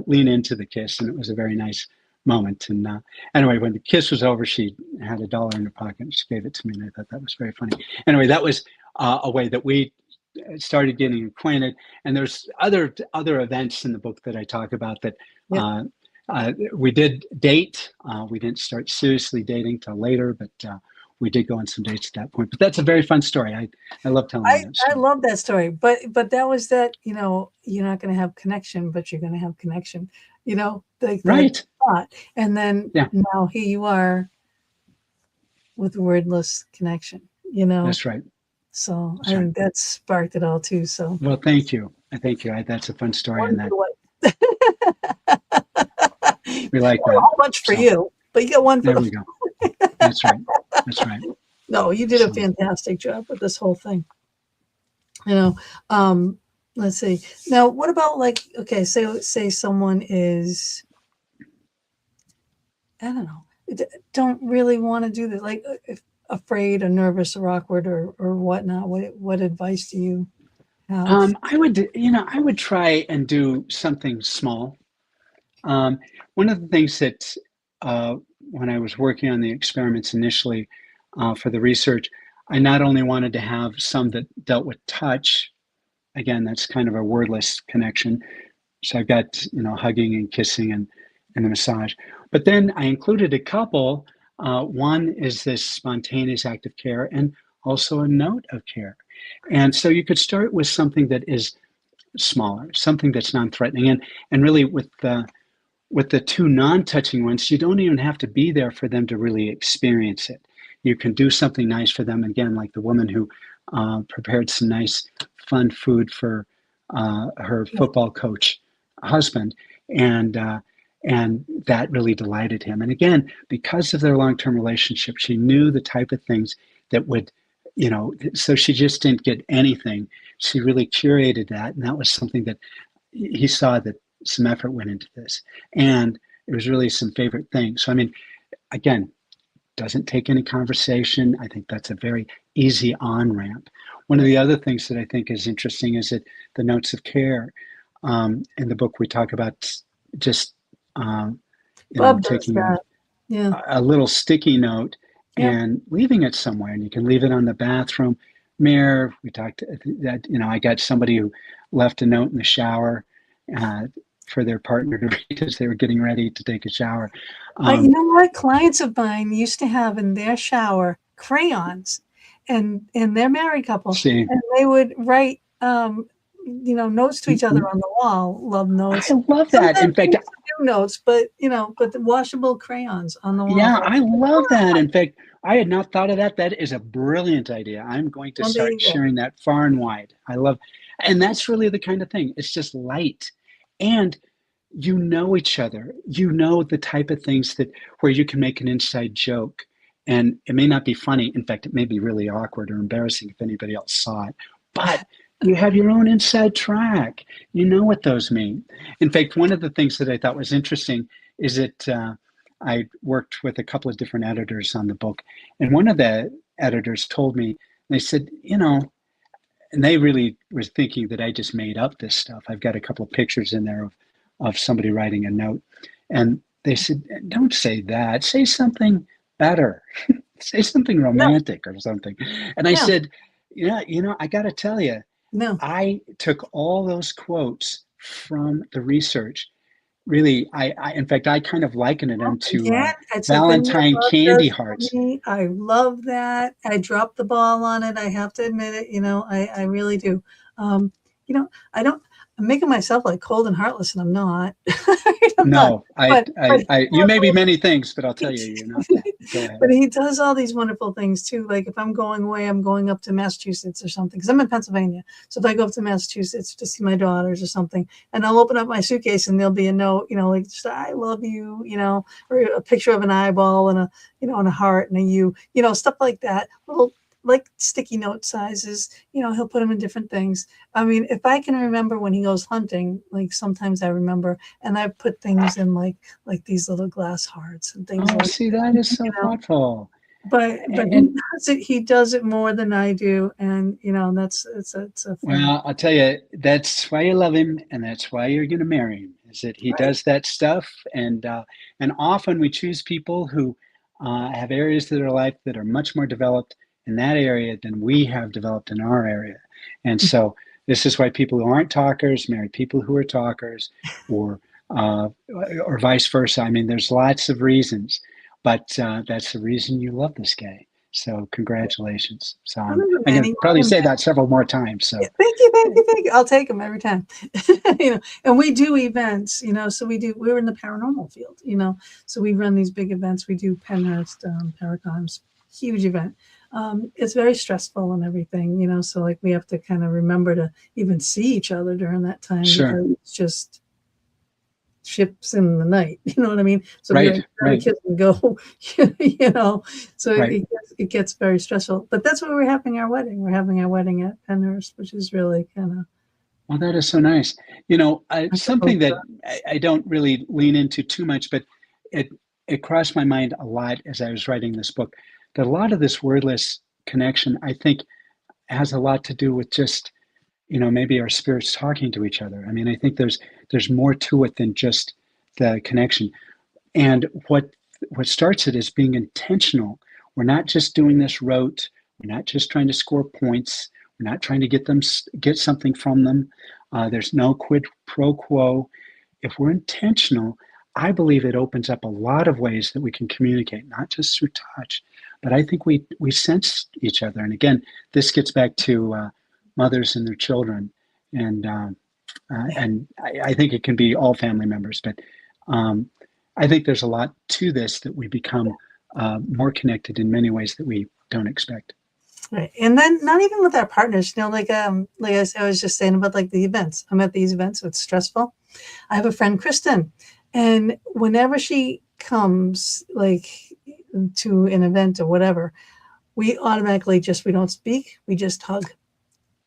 lean into the kiss, and it was a very nice moment. And anyway, when the kiss was over, she had $1 in her pocket and she gave it to me, and I thought that was very funny. Anyway, that was a way that we started getting acquainted. And there's other events in the book that I talk about that we did date. We didn't start seriously dating till later, but we did go on some dates at that point. But that's a very fun story. I love telling that story. I love that story. But that was that, you're not going to have connection, but you're going to have connection, right. thought. And then now here you are with Wordless Cpnnection, That's right. So I think that sparked it all too. So well, thank you. Thank you. That's a fun story. And that we like that. A whole bunch for you, but you got one for there we go. That's right. That's right. No, you did a fantastic job with this whole thing. Let's see. Now, what about say someone I don't know, don't really want to do this, like if afraid or nervous or awkward or whatnot. What advice do you have? I would, I would try and do something small. One of the things that uh, when I was working on the experiments initially for the research, I not only wanted to have some that dealt with touch. Again, that's kind of a wordless connection. So I've got, hugging and kissing and the massage. But then I included a couple. One is this spontaneous act of care and also a note of care. And so you could start with something that is smaller, something that's non-threatening. And really with the two non-touching ones, you don't even have to be there for them to really experience it. You can do something nice for them. Again, like the woman who prepared some nice, fun food for her football coach husband, and that really delighted him. And again, because of their long-term relationship, she knew the type of things that would, so she just didn't get anything. She really curated that, and that was something that he saw that some effort went into this, and it was really some favorite things. So I mean, again, doesn't take any conversation. I think that's a very easy on ramp. One of the other things that I think is interesting is that the notes of care. In the book, we talk about just Bob does taking that. Yeah. a little sticky note Yep. and leaving it somewhere, and you can leave it on the bathroom mirror. We talked that I got somebody who left a note in the shower uh, for their partner to read as they were getting ready to take a shower. You know what? Clients of mine used to have in their shower crayons, and they're married couple, See, and they would write, notes to each other on the wall, love notes. I love that. Sometimes In fact, new notes, but but the washable crayons on the wall. yeah, I love that. In fact, I had not thought of that. That is a brilliant idea. I'm going to Well, there start you go. sharing that far and wide. And that's really the kind of thing. It's just light. And you know each other. You know the type of things that where you can make an inside joke. And it may not be funny. In fact, it may be really awkward or embarrassing if anybody else saw it. But you have your own inside track. You know what those mean. In fact, one of the things that I thought was interesting is that I worked with a couple of different editors on the book, and one of the editors told me, they said, and they really was thinking that I just made up this stuff. I've got a couple of pictures in there of somebody writing a note, and they said, don't say that. Say something better. Say something romantic or something. And I Yeah. said, yeah, I got to tell you, No. I took all those quotes from the research. Really, in fact, I kind of liken it into Again, it's a thing that Valentine Bob candy does for hearts. me. I love that. I dropped the ball on it. I have to admit it. I really do. I don't. I'm making myself like cold and heartless, and I'm not. I'm not. No, But you may be many things, but I'll tell you, you're not that. Go ahead. but he does all these wonderful things too. Like if I'm going away, I'm going up to Massachusetts or something, because I'm in Pennsylvania. So if I go up to Massachusetts to see my daughters or something, and I'll open up my suitcase and there'll be a note, like just I love you, or a picture of an eyeball and and a heart and a you, stuff like that. Little like sticky note sizes, he'll put them in different things. I mean, if I can remember when he goes hunting, like sometimes I remember, and I put things in like these little glass hearts and things like See, that is so thoughtful. but And he does it more than I do, and that's it's a fun. well, I'll tell you, that's why you love him, and that's why you're going to marry him. Is that he Right. does that stuff, and often we choose people who have areas of their life that are much more developed in that area than we have developed in our area, and so this is why people who aren't talkers marry people who are talkers, or vice versa. I mean, there's lots of reasons, but that's the reason you love this guy. So congratulations. So I'm going to probably say that several more times. So yeah, thank you. I'll take them every time. And we do events, so we're in the paranormal field, so we run these big events. We do Penhurst, Paracoms, huge event. It's very stressful and everything, so like we have to kind of remember to even see each other during that time. Sure. Because it's just ships in the night, you know what I mean? So right. kids can go, so right. it gets very stressful. But that's why we're having our wedding. We're having our wedding at Penhurst, which is really kind of. Well, that is so nice. Something that I don't really lean into too much, but it crossed my mind a lot as I was writing this book that a lot of this wordless connection, I think, has a lot to do with just, maybe our spirits talking to each other. I mean, I think there's more to it than just the connection. And what starts it is being intentional. We're not just doing this rote. We're not just trying to score points. We're not trying to get something from them. There's no quid pro quo. If we're intentional, I believe it opens up a lot of ways that we can communicate, not just through touch, but I think we sense each other. And again, this gets back to mothers and their children, and I think it can be all family members, but I think there's a lot to this that we become more connected in many ways that we don't expect. Right. And then not even with our partners, like I was just saying about like the events. I'm at these events, so it's stressful. I have a friend, Kristen, and whenever she comes like to an event or whatever, we automatically we don't speak, we just hug.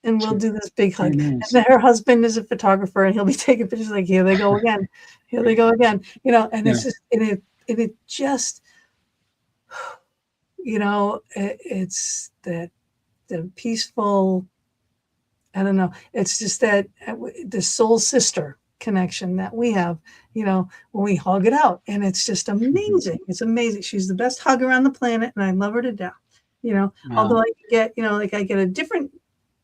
And we'll do this big hug. Nice. And then her husband is a photographer, and he'll be taking pictures like, here they go again. Here they go again. And it's just, it just, it's that the peaceful, I don't know, it's just that the soul sister connection that we have, when we hug it out, and it's just amazing. It's amazing. She's the best hugger on the planet, and I love her to death, Wow. although I get, I get a different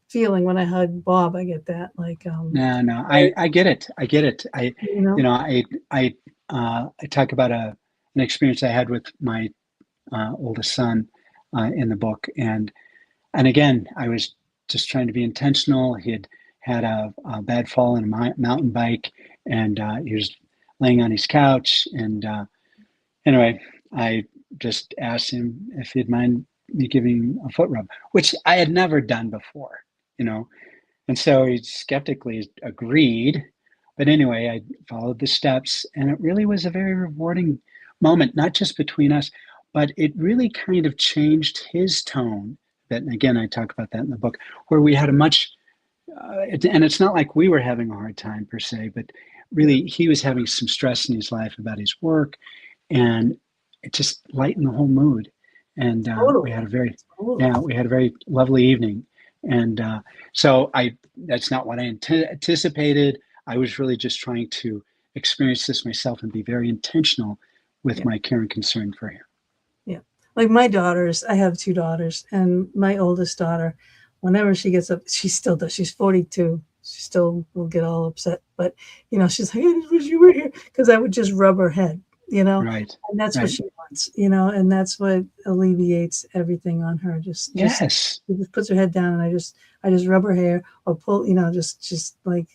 feeling when I hug Bob. I get that like no, I get it. I talk about an experience I had with my oldest son in the book, and again, I was just trying to be intentional. He had a bad fall on a mountain bike, and he was laying on his couch, and anyway, I just asked him if he'd mind me giving him a foot rub, which I had never done before. And so he skeptically agreed. But anyway, I followed the steps, and it really was a very rewarding moment, not just between us, but it really kind of changed his tone. That, and again, I talk about that in the book, where we had a much, and it's not like we were having a hard time per se, but really he was having some stress in his life about his work, and it just lightened the whole mood. And we had a very lovely evening. And so that's not what I anticipated. I was really just trying to experience this myself and be very intentional with my care and concern for him. Yeah. Like my daughters, I have two daughters, and my oldest daughter, whenever she gets up, she still does. She's 42. She still will get all upset. But, she's like, I just wish you were here, because I would just rub her head, Right. And that's what she wants, and that's what alleviates everything on her. She just puts her head down, and I just rub her hair or pull, just like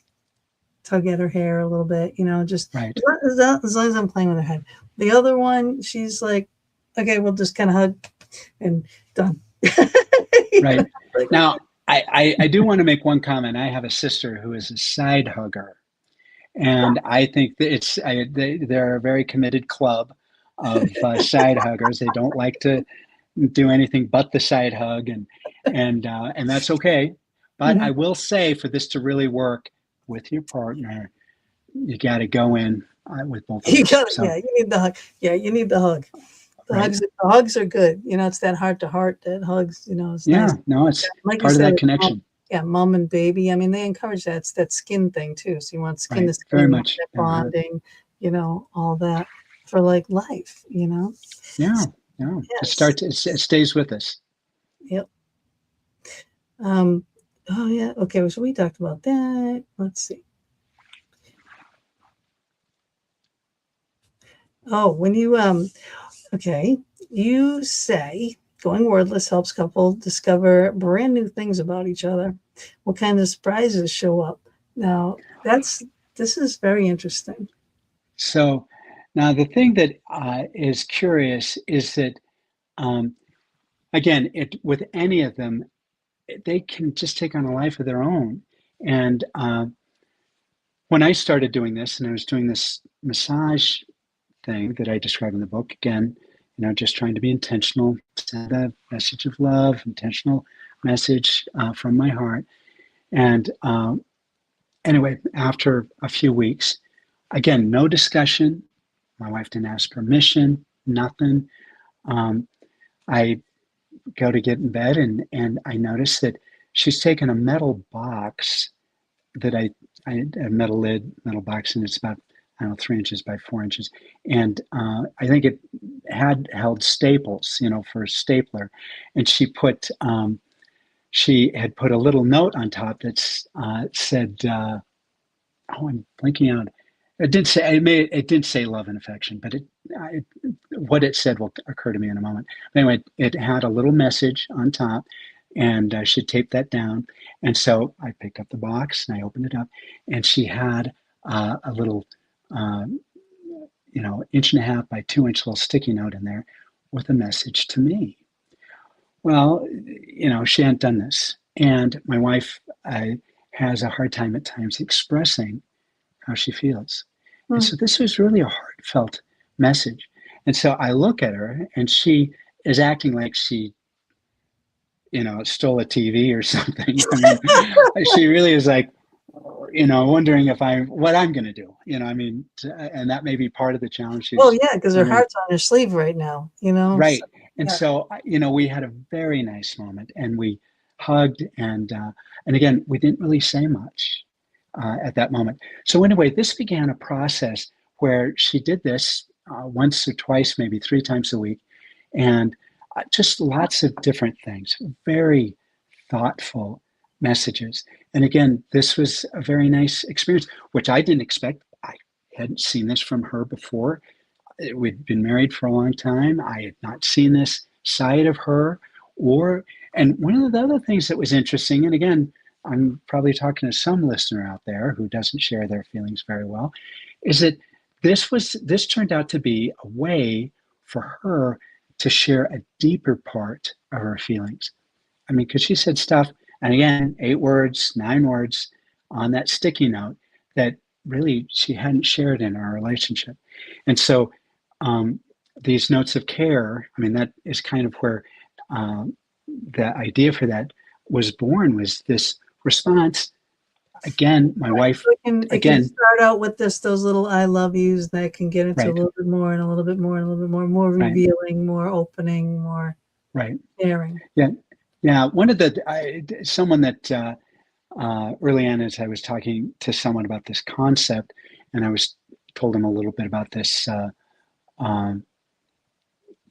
tug at her hair a little bit, just right. as long as I'm playing with her head. The other one, she's like, okay, we'll just kind of hug and done. Right. Now, I do want to make one comment. I have a sister who is a side hugger. And I think that they're a very committed club of side huggers. They don't like to do anything but the side hug, and that's okay. But I will say, for this to really work with your partner, you got to go in with both of them. Yeah, you need the hug. Yeah, you need the hug. The hugs are good. It's that heart to heart that hugs. It's nice. No, it's like part of that connection. Mom and baby. I mean, they encourage that. It's that skin thing too. So you want skin to skin, very much bonding, all that for like life, Yeah. Yes. It stays with us. Yep. Oh yeah. Okay. So we talked about that. Let's see. Oh, when you okay, you say going wordless helps couple discover brand new things about each other. What kind of surprises show up? Now, this is very interesting. So now the thing that is curious is that, again, with any of them, they can just take on a life of their own. And when I started doing this, and I was doing this massage thing that I describe in the book, again, just trying to be intentional, send a message of love, intentional message from my heart. And anyway, after a few weeks, again, no discussion. My wife didn't ask permission. nothing. I go to get in bed, and I notice that she's taken a metal box that I a metal lid, metal box, and it's about, I don't know, 3 inches by 4 inches. And I think it had held staples, for a stapler. And she had put a little note on top that said, oh, I'm blinking out. It didn't say love and affection, but what it said will occur to me in a moment. But anyway, it had a little message on top, and she taped that down. And so I picked up the box and I opened it up, and she had a little, 1.5 by 2 inch little sticky note in there with a message to me. Well, she hadn't done this, and my wife has a hard time at times expressing how she feels. And so this was really a heartfelt message. And so I look at her, and she is acting like she, stole a TV or something. I mean, she really is like, wondering what I'm going to do, and that may be part of the challenge. Well, yeah, because her heart's on her sleeve right now, Right. So, and so, we had a very nice moment, and we hugged, and again, we didn't really say much at that moment. So anyway, this began a process where she did this once or twice, maybe 3 times a week, and just lots of different things, very thoughtful messages. And again, this was a very nice experience, which I didn't expect. I hadn't seen this from her before. We'd been married for a long time. I had not seen this side of her. And one of the other things that was interesting, and again, I'm probably talking to some listener out there who doesn't share their feelings very well, is that this turned out to be a way for her to share a deeper part of her feelings. I mean, because she said stuff, and again, 8 words, 9 words on that sticky note that really she hadn't shared in our relationship. And so these notes of care, I mean, that is kind of where the idea for that was born, was this response. Again, my wife, so it can start out with those little I love yous that can get into a little bit more and a little bit more and a little bit more revealing, more opening, more sharing. Yeah. One of someone that early on, as I was talking to someone about this concept, and I told him a little bit about this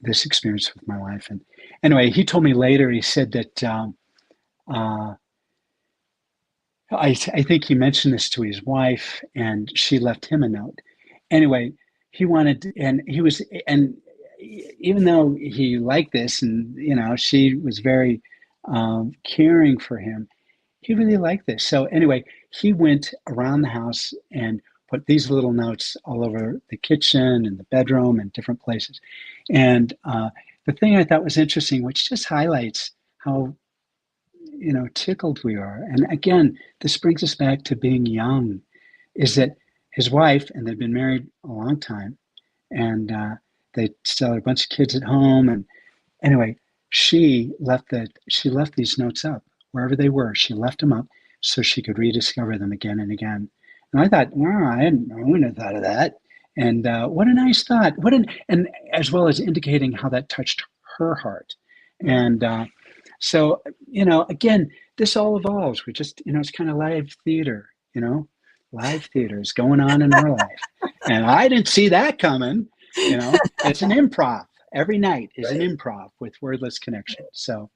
this experience with my wife. And anyway, he told me later, he said that I think he mentioned this to his wife, and she left him a note. Anyway, and even though he liked this, and she was very caring for him, he really liked this. So anyway, he went around the house and put these little notes all over the kitchen and the bedroom and different places. And the thing I thought was interesting, which just highlights how tickled we are. And again, this brings us back to being young, is that his wife, and they've been married a long time, and they still have a bunch of kids at home. And anyway, she left these notes up wherever they were. She left them up so she could rediscover them again and again. And I thought, wow, I wouldn't have thought of that. And what a nice thought. And as well as indicating how that touched her heart. And so, again, this all evolves. We just, it's kind of live theater, live theater is going on in our life. And I didn't see that coming, it's an improv. Every night is an improv with Wordless Cpnnection. So.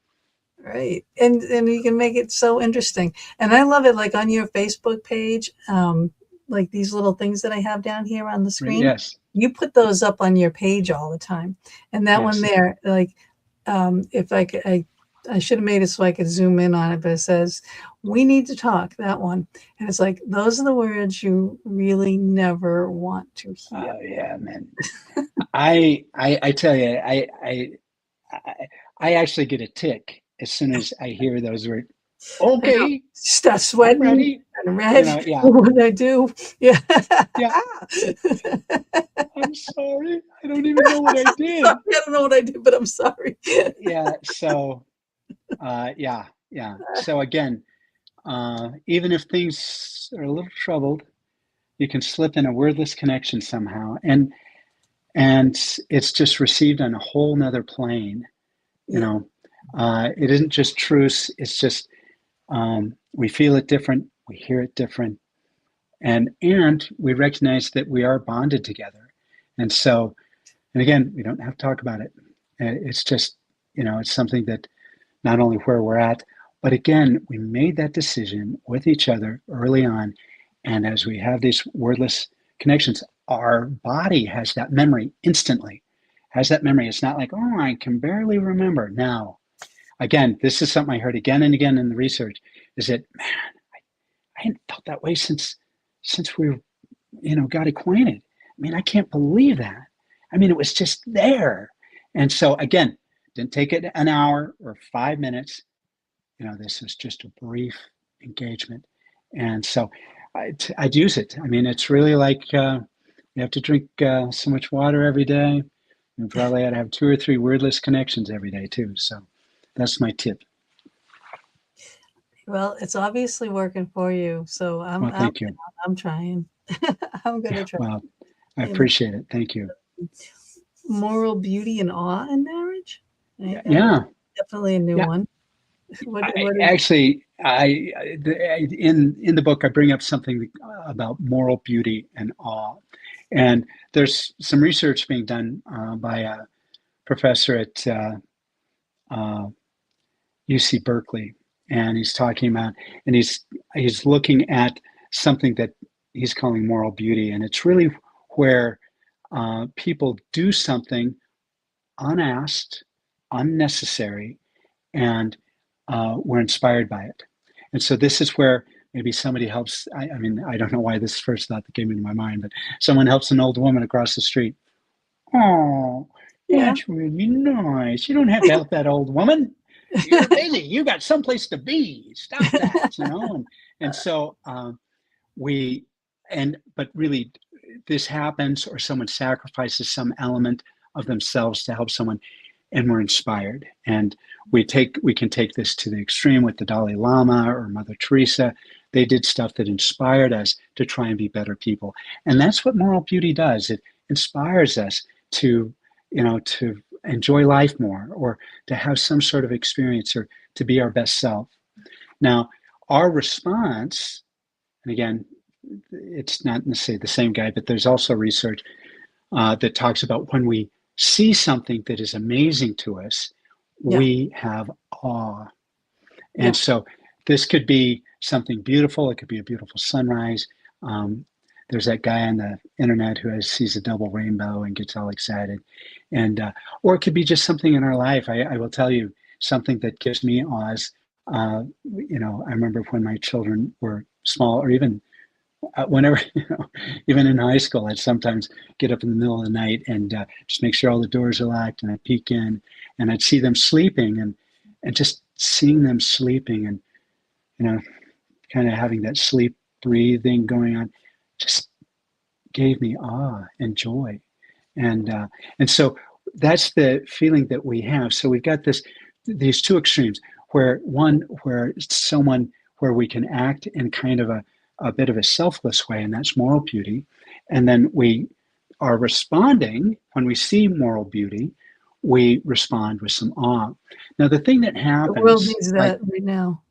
Right. And you can make it so interesting. And I love it, like on your Facebook page, like these little things that I have down here on the screen. Yes. You put those up on your page all the time. And that one there, like, if I should have made it so I could zoom in on it, but it says, "We need to talk," that one. And it's like, those are the words you really never want to hear. Oh yeah, man. I tell you, I actually get a tick as soon as I hear those words. Okay. Start sweating. Ready. And red. What did I do? Yeah. I'm sorry. I don't even know what I did. I don't know what I did, but I'm sorry. Yeah. So, yeah. So again, even if things are a little troubled, you can slip in a wordless connection somehow. And And it's just received on a whole nother plane. You Yeah. know, it isn't just truce. It's just we feel it different, we hear it different, and we recognize that we are bonded together. And so, and again, we don't have to talk about it. It's just, it's something that not only where we're at, but again, we made that decision with each other early on. And as we have these wordless connections, our body has that memory instantly, has that memory. It's not like, oh, I can barely remember. Now, again, this is something I heard again and again in the research, is that, man, I hadn't felt that way since we got acquainted. I mean, I can't believe that. I mean, it was just there. And so again, didn't take it an hour or 5 minutes. This was just a brief engagement. And so I'd use it. I mean, it's really like you have to drink so much water every day. You probably ought to have 2 or 3 wordless connections every day too. So that's my tip. Well, it's obviously working for you. So Well, thank you. I'm trying. I'm going to try. Well, I appreciate it. Thank you. Moral beauty and awe in marriage. Yeah. Definitely a new one. Actually, in the book, I bring up something about moral beauty and awe. And there's some research being done by a professor at UC Berkeley. And he's talking about, and he's looking at something that he's calling moral beauty. And it's really where people do something unasked, unnecessary, and we're inspired by it. And so this is where maybe somebody helps. I mean, I don't know why this first thought that came into my mind, but someone helps an old woman across the street. Oh, that's really nice. You don't have to help that old woman. You're busy. You got someplace to be. Stop that, and so but really this happens, or someone sacrifices some element of themselves to help someone, and we're inspired. And we can take this to the extreme with the Dalai Lama or Mother Teresa. They did stuff that inspired us to try and be better people. And that's what moral beauty does. It inspires us to enjoy life more, or to have some sort of experience, or to be our best self. Now, our response, and again, it's not necessarily the same guy, but there's also research that talks about when we see something that is amazing to us, we have awe. And so this could be something beautiful. It could be a beautiful sunrise. There's that guy on the internet who sees a double rainbow and gets all excited. And or it could be just something in our life. I will tell you something that gives me awe. I remember when my children were small, or even whenever, even in high school, I'd sometimes get up in the middle of the night and just make sure all the doors are locked, and I'd peek in, and I'd see them sleeping, and just seeing them sleeping, and kind of having that sleep breathing going on, just gave me awe and joy. And so that's the feeling that we have. So we've got these two extremes, where we can act in kind of a bit of a selfless way, and that's moral beauty. And then we are responding when we see moral beauty, we respond with some awe. Now, the thing that happens— the world needs that right now.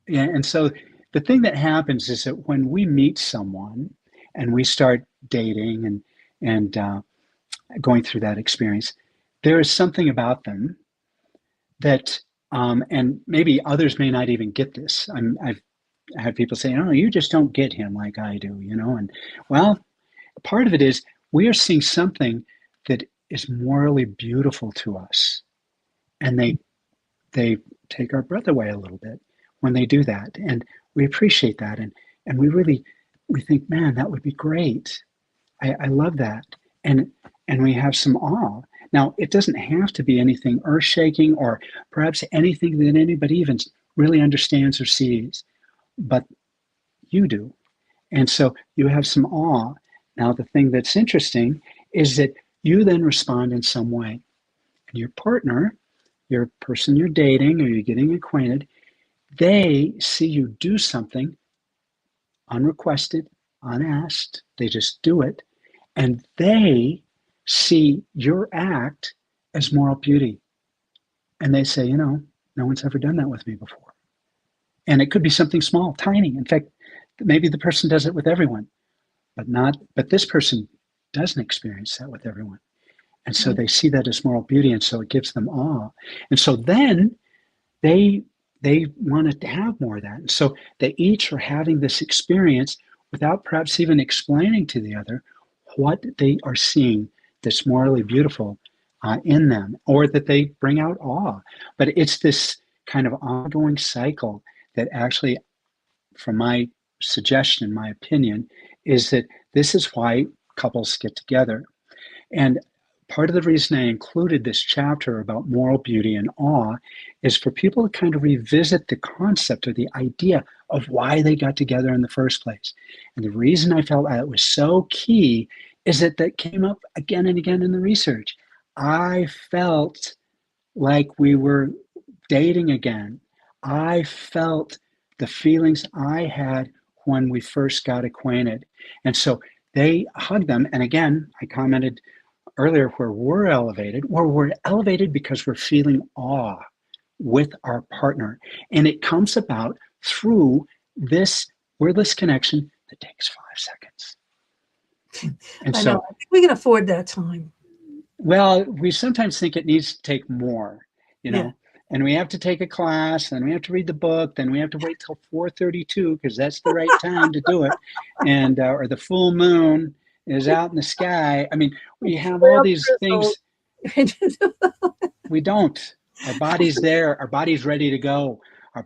Yeah, and so the thing that happens is that when we meet someone and we start dating and going through that experience, there is something about them that, and maybe others may not even get this. I've had people say, "Oh, you just don't get him like I do," And well, part of it is we are seeing something that is morally beautiful to us, and they take our breath away a little bit when they do that, and we appreciate that, and we think, man, that would be great. I love that, and we have some awe. Now, it doesn't have to be anything earth-shaking, or perhaps anything that anybody even really understands or sees, but you do. And so you have some awe. Now, the thing that's interesting is that you then respond in some way. And your partner, your person you're dating or you're getting acquainted, they see you do something unrequested, unasked. They just do it. And they see your act as moral beauty. And they say, no one's ever done that with me before. And it could be something small, tiny. In fact, maybe the person does it with everyone, but this person doesn't experience that with everyone. And so they see that as moral beauty, and so it gives them awe. And so then they wanted to have more of that. And so they each are having this experience without perhaps even explaining to the other what they are seeing that's morally beautiful in them, or that they bring out awe. But it's this kind of ongoing cycle that actually, from my suggestion, my opinion, is that this is why couples get together. And part of the reason I included this chapter about moral beauty and awe is for people to kind of revisit the concept or the idea of why they got together in the first place. And the reason I felt that was so key is that came up again and again in the research. I felt like we were dating again. I felt the feelings I had when we first got acquainted. And so they hugged them. And again, I commented earlier where we're elevated because we're feeling awe with our partner. And it comes about through this wordless connection that takes 5 seconds. And I know. I think we can afford that time. Well, we sometimes think it needs to take more, and we have to take a class, and we have to read the book, then we have to wait till 4:32 because that's the right time to do it, and or the full moon is out in the sky. I mean, we have all these things. We don't. Our body's there. Our body's ready to go. Our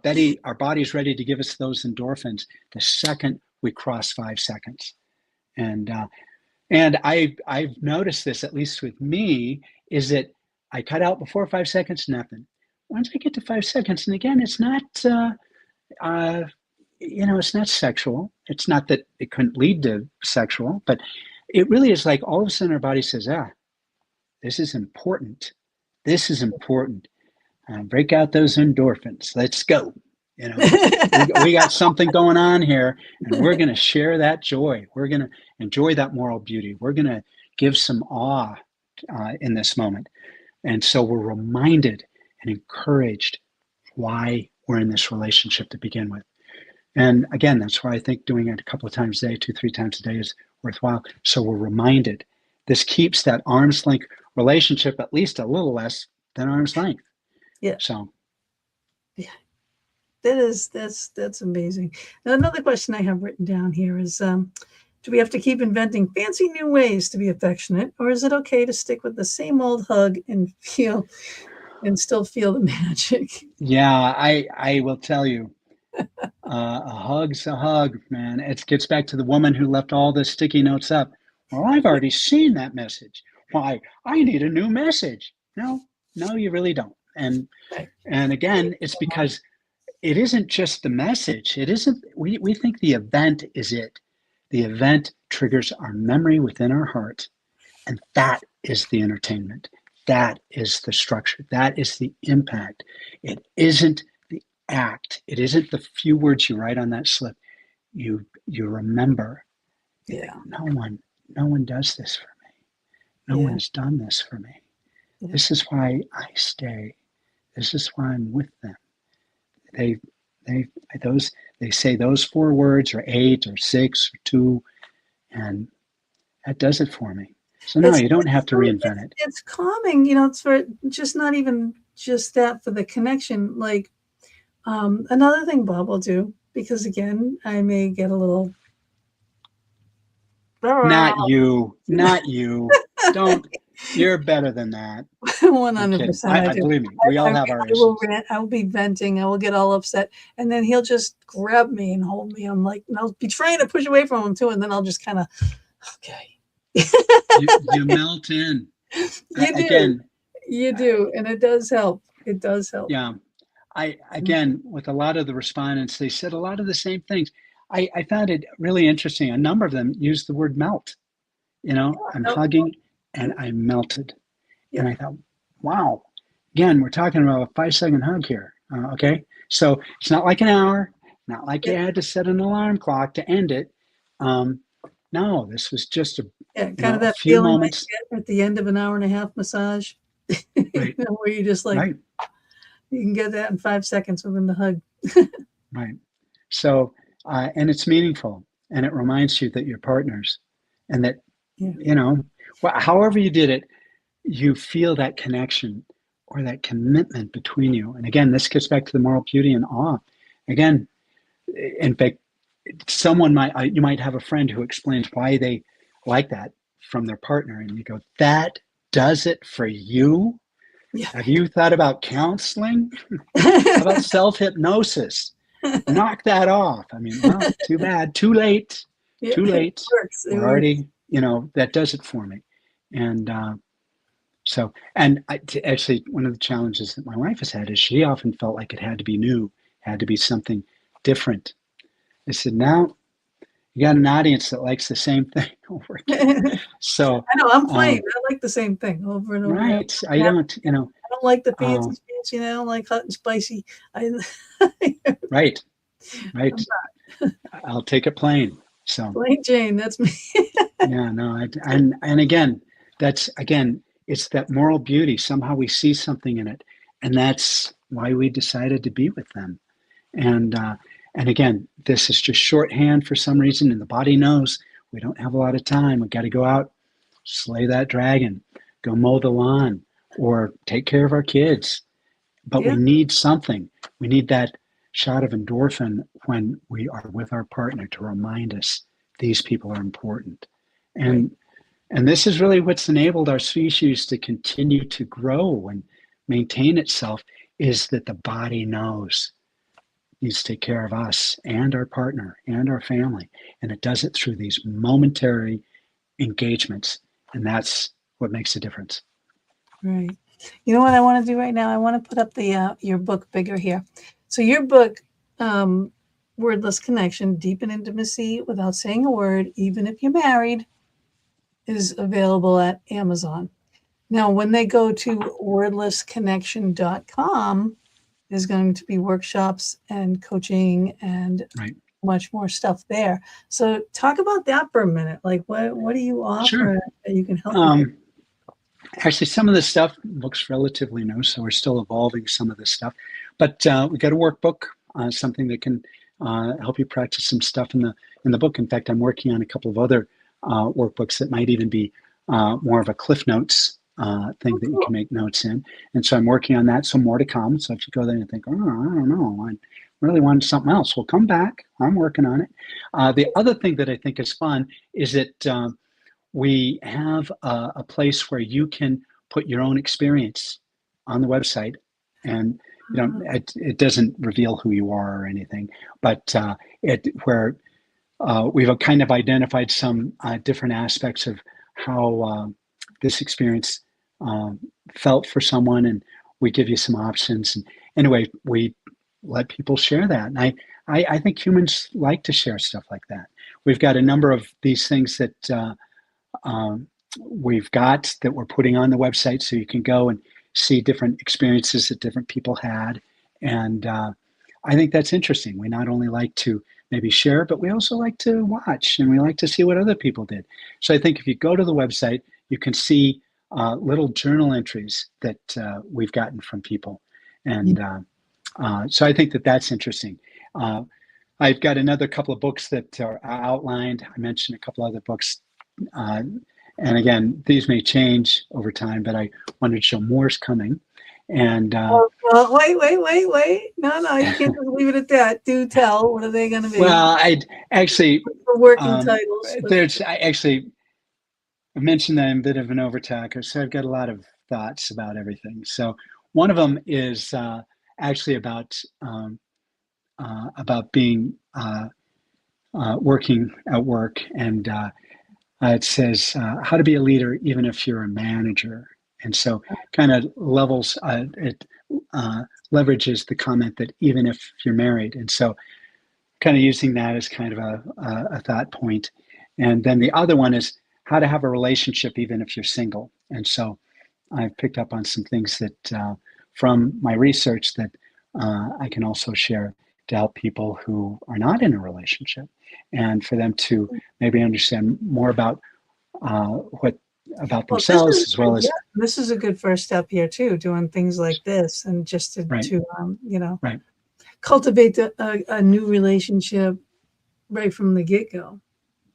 body's ready to give us those endorphins the second we cross 5 seconds. And I've noticed this, at least with me, is that I cut out before 5 seconds, nothing. Once I get to 5 seconds, and again, it's not, it's not sexual. It's not that it couldn't lead to sexual, but it really is like all of a sudden our body says, this is important. This is important. Break out those endorphins. Let's go. We got something going on here, and we're going to share that joy. We're going to enjoy that moral beauty. We're going to give some awe in this moment. And so we're reminded and encouraged why we're in this relationship to begin with. And again, that's why I think doing it a couple of times a day, 2-3 times a day, is worthwhile. So we're reminded. This keeps that arm's length relationship at least a little less than arm's length. Yeah. So. Yeah. That's amazing. Now, another question I have written down here is, do we have to keep inventing fancy new ways to be affectionate, or is it okay to stick with the same old hug and still feel the magic? Yeah, I will tell you, a hug's a hug, man. It gets back to the woman who left all the sticky notes up. Well, I've already seen that message. Why? I need a new message. No, you really don't. And again, it's because it isn't just the message. It isn't, we think the event is it. The event triggers our memory within our heart. And that is the entertainment. That is the structure. That is the impact. It isn't the act. It isn't the few words you write on that slip. You remember. Yeah. No one does this for me. No one has done this for me. Yeah. This is why I stay. This is why I'm with them. They say those 4 words, or 8 or 6 or 2, and that does it for me. So no, you don't have to reinvent it. It's calming, it's for just not even just that, for the connection. Like another thing Bob will do, because again, I may get a little. Not you. Don't. You're better than that. 100%. Believe me, we all have our issues. I will be venting. I will get all upset, and then he'll just grab me and hold me. I'm like, and I'll be trying to push away from him too, and then I'll just kind of, okay. you melt in. You do, and it does help. It does help. Yeah, again, with a lot of the respondents, they said a lot of the same things. I found it really interesting. A number of them used the word melt. I'm hugging. And I melted. Yeah. And I thought, wow, again, we're talking about a 5-second hug here. Okay. So it's not like an hour, not like you had to set an alarm clock to end it. No, this was just Yeah, kind of a that few feeling that moments. you get at the end of an hour-and-a-half massage, Right, where you just like, right, you can get that in 5 seconds within the hug. right. So, and it's meaningful, and it reminds you that you're partners, and that, Yeah. however you did it, you feel that connection or that commitment between you. And again, this gets back to the moral beauty and awe. Again, in fact, you might have a friend who explains why they like that from their partner, and you go, that does it for you? Yeah. Have you thought about counseling? How about self-hypnosis? Knock that off. I mean, well, too bad, too late, Yeah, too it late. works. It We're works. already, that does it for me. And actually, one of the challenges that my wife has had is she often felt like it had to be new, had to be something different. I said, now you got an audience that likes the same thing over again. So, I know, I'm plain. I like the same thing over and over again. right. I don't, I don't like the uh, fancy fancy, I don't like hot and spicy. I right, I'm right. I'll take it plain. So, plain Jane, that's me. yeah, no, and again, it's that moral beauty. Somehow we see something in it, and that's why we decided to be with them. And and again, this is just shorthand for some reason, and the body knows we don't have a lot of time. We got to go out, slay that dragon, go mow the lawn, or take care of our kids. But we Yeah, need something. We need that shot of endorphin when we are with our partner to remind us these people are important. right. And and this is really what's enabled our species to continue to grow and maintain itself, is that the body knows needs to take care of us and our partner and our family. And it does it through these momentary engagements. And that's what makes a difference. Right. You know what I want to do right now? I want to put up the your book bigger here. So your book, Wordless Connection, Deepen Intimacy Without Saying a Word, Even If You're Married, is available at Amazon. Now, when they go to wordlessconnection.com, there's going to be workshops and coaching and Right. much more stuff there. So talk about that for a minute. Like what do you Sure. offer that you can help people? Actually, some of this stuff looks relatively new, so we're still evolving some of this stuff. But we got a workbook, something that can help you practice some stuff in the book. In fact, I'm working on a couple of other workbooks that might even be more of a Cliff Notes thing Oh, that you cool. can make notes in. And so I'm working on that. So more to come. So if you go there and think, oh, I don't know, I really want something else, well, come back. I'm working on it. The other thing that I think is fun is that we have a place where you can put your own experience on the website, and it doesn't reveal who you are or anything, but we've kind of identified some different aspects of how this experience um, felt for someone, and we give you some options. And anyway, we let people share that, and I think humans like to share stuff like that. We've got a number of these things that we've got that we're putting on the website, so you can go and see different experiences that different people had. And I think that's interesting. We not only like to maybe share, but we also like to watch, and we like to see what other people did. So I think if you go to the website, you can see little journal entries that we've gotten from people. And so I think that that's interesting. I've got another couple of books that are outlined. I mentioned a couple other books. Uh, and again, these may change over time, but I wanted to show more's coming. And Well, wait. No, you can't just leave it at that. Do tell. What are they going to be? well, I actually, For working titles. I actually mentioned that I'm a bit of an overtalker, so I've got a lot of thoughts about everything. So one of them is actually about being working at work, and it says how to be a leader even if you're a manager. And so kind of it leverages the comment that even if you're married. And so kind of using that as kind of a thought point. And then the other one is how to have a relationship even if you're single. And so I've picked up on some things that from my research that I can also share. to help people who are not in a relationship, and for them to maybe understand more about what about Well, this themselves is as well yeah, as this is a good first step here too, doing things like this, and just to, right, you know, right, cultivate a new relationship right from the get go,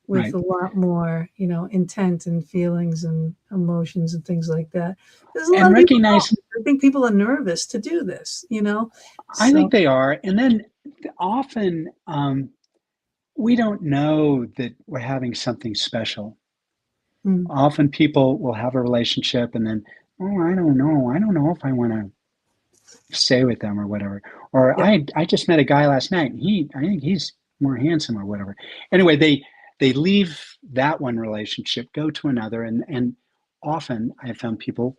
with right, a lot more, intent and feelings and emotions and things like that. There's a lot and of people recognize. don't. I think people are nervous to do this. I think So, they are, and then often we don't know that we're having something special. mm, Often people will have a relationship and then, oh, I don't know if I want to stay with them or whatever. Or yeah, I just met a guy last night and I think he's more handsome or whatever. Anyway, they leave that one relationship, go to another, and often I have found people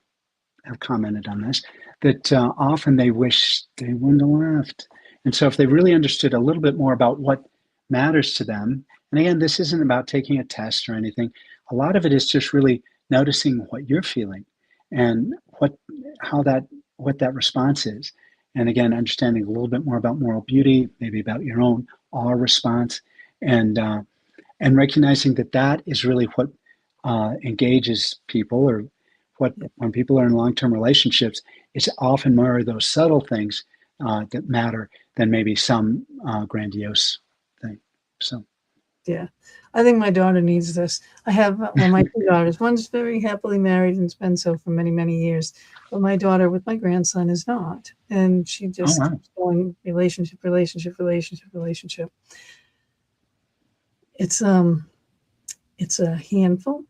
have commented on this that often they wish they wouldn't have left. And so if they really understood a little bit more about what matters to them, and again, this isn't about taking a test or anything. A lot of it is just really noticing what you're feeling and how that what that response is. And again, understanding a little bit more about moral beauty, maybe about your own awe response, and uh, and recognizing that that is really what engages people, or what when people are in long-term relationships, it's often more of those subtle things that matter than maybe some grandiose thing. So, yeah. I think my daughter needs this. I have, well, my two daughters. One's very happily married and's been so for many, many years. But my daughter with my grandson is not. And she oh just wow, keeps going relationship, relationship, relationship, relationship. It's it's a handful.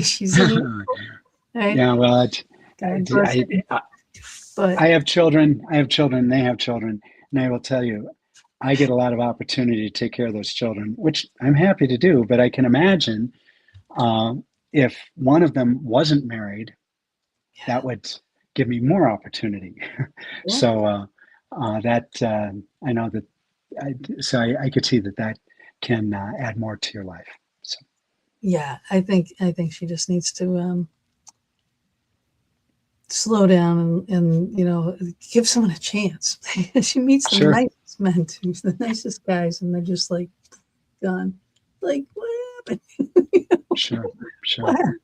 She's a handful, right? yeah. Well, God bless her. But I have children. I have children. They have children, and I will tell you, I get a lot of opportunity to take care of those children, which I'm happy to do. But I can imagine uh, if one of them wasn't married, that would give me more opportunity. yeah, So that I know that. I could see that that can add more to your life. So yeah, I think she just needs to slow down and give someone a chance. She meets the sure, nicest men too, the nicest guys, and they're just like gone. Like, what happened? sure, what sure. happened?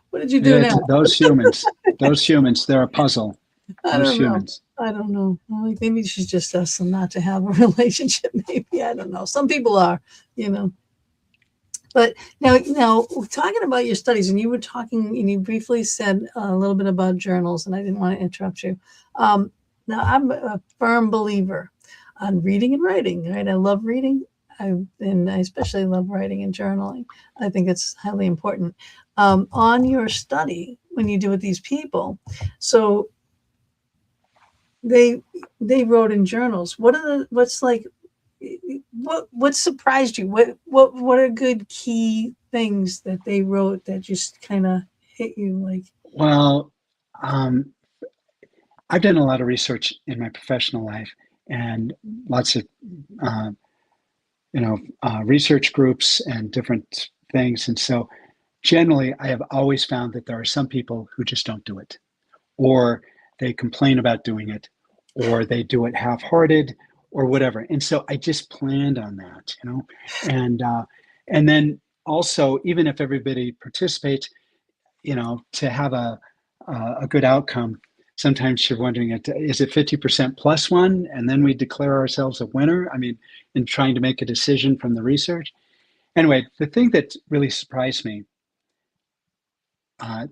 What did you do now? Those humans, they're a puzzle. I Those don't know. humans. I don't know. Like, maybe she's just destined not to have a relationship. Maybe I don't know. Some people are, you know. But now talking about your studies, and you were talking, and you briefly said a little bit about journals, and I didn't want to interrupt you. Now, I'm a firm believer on reading and writing. Right, I love reading, and I especially love writing and journaling. I think it's highly important. On your study, when you do with these people, so they they wrote in journals. What's like what surprised you? What are good key things that they wrote that just kind of hit you like, Well, um, I've done a lot of research in my professional life and lots of uh, research groups and different things. And so generally, I have always found that there are some people who just don't do it, or they complain about doing it, or they do it half-hearted, or whatever. And so I just planned on that, and then also, even if everybody participates, to have a good outcome, sometimes you're wondering, is it 50% plus one, and then we declare ourselves a winner? I mean, in trying to make a decision from the research. Anyway, the thing that really surprised me,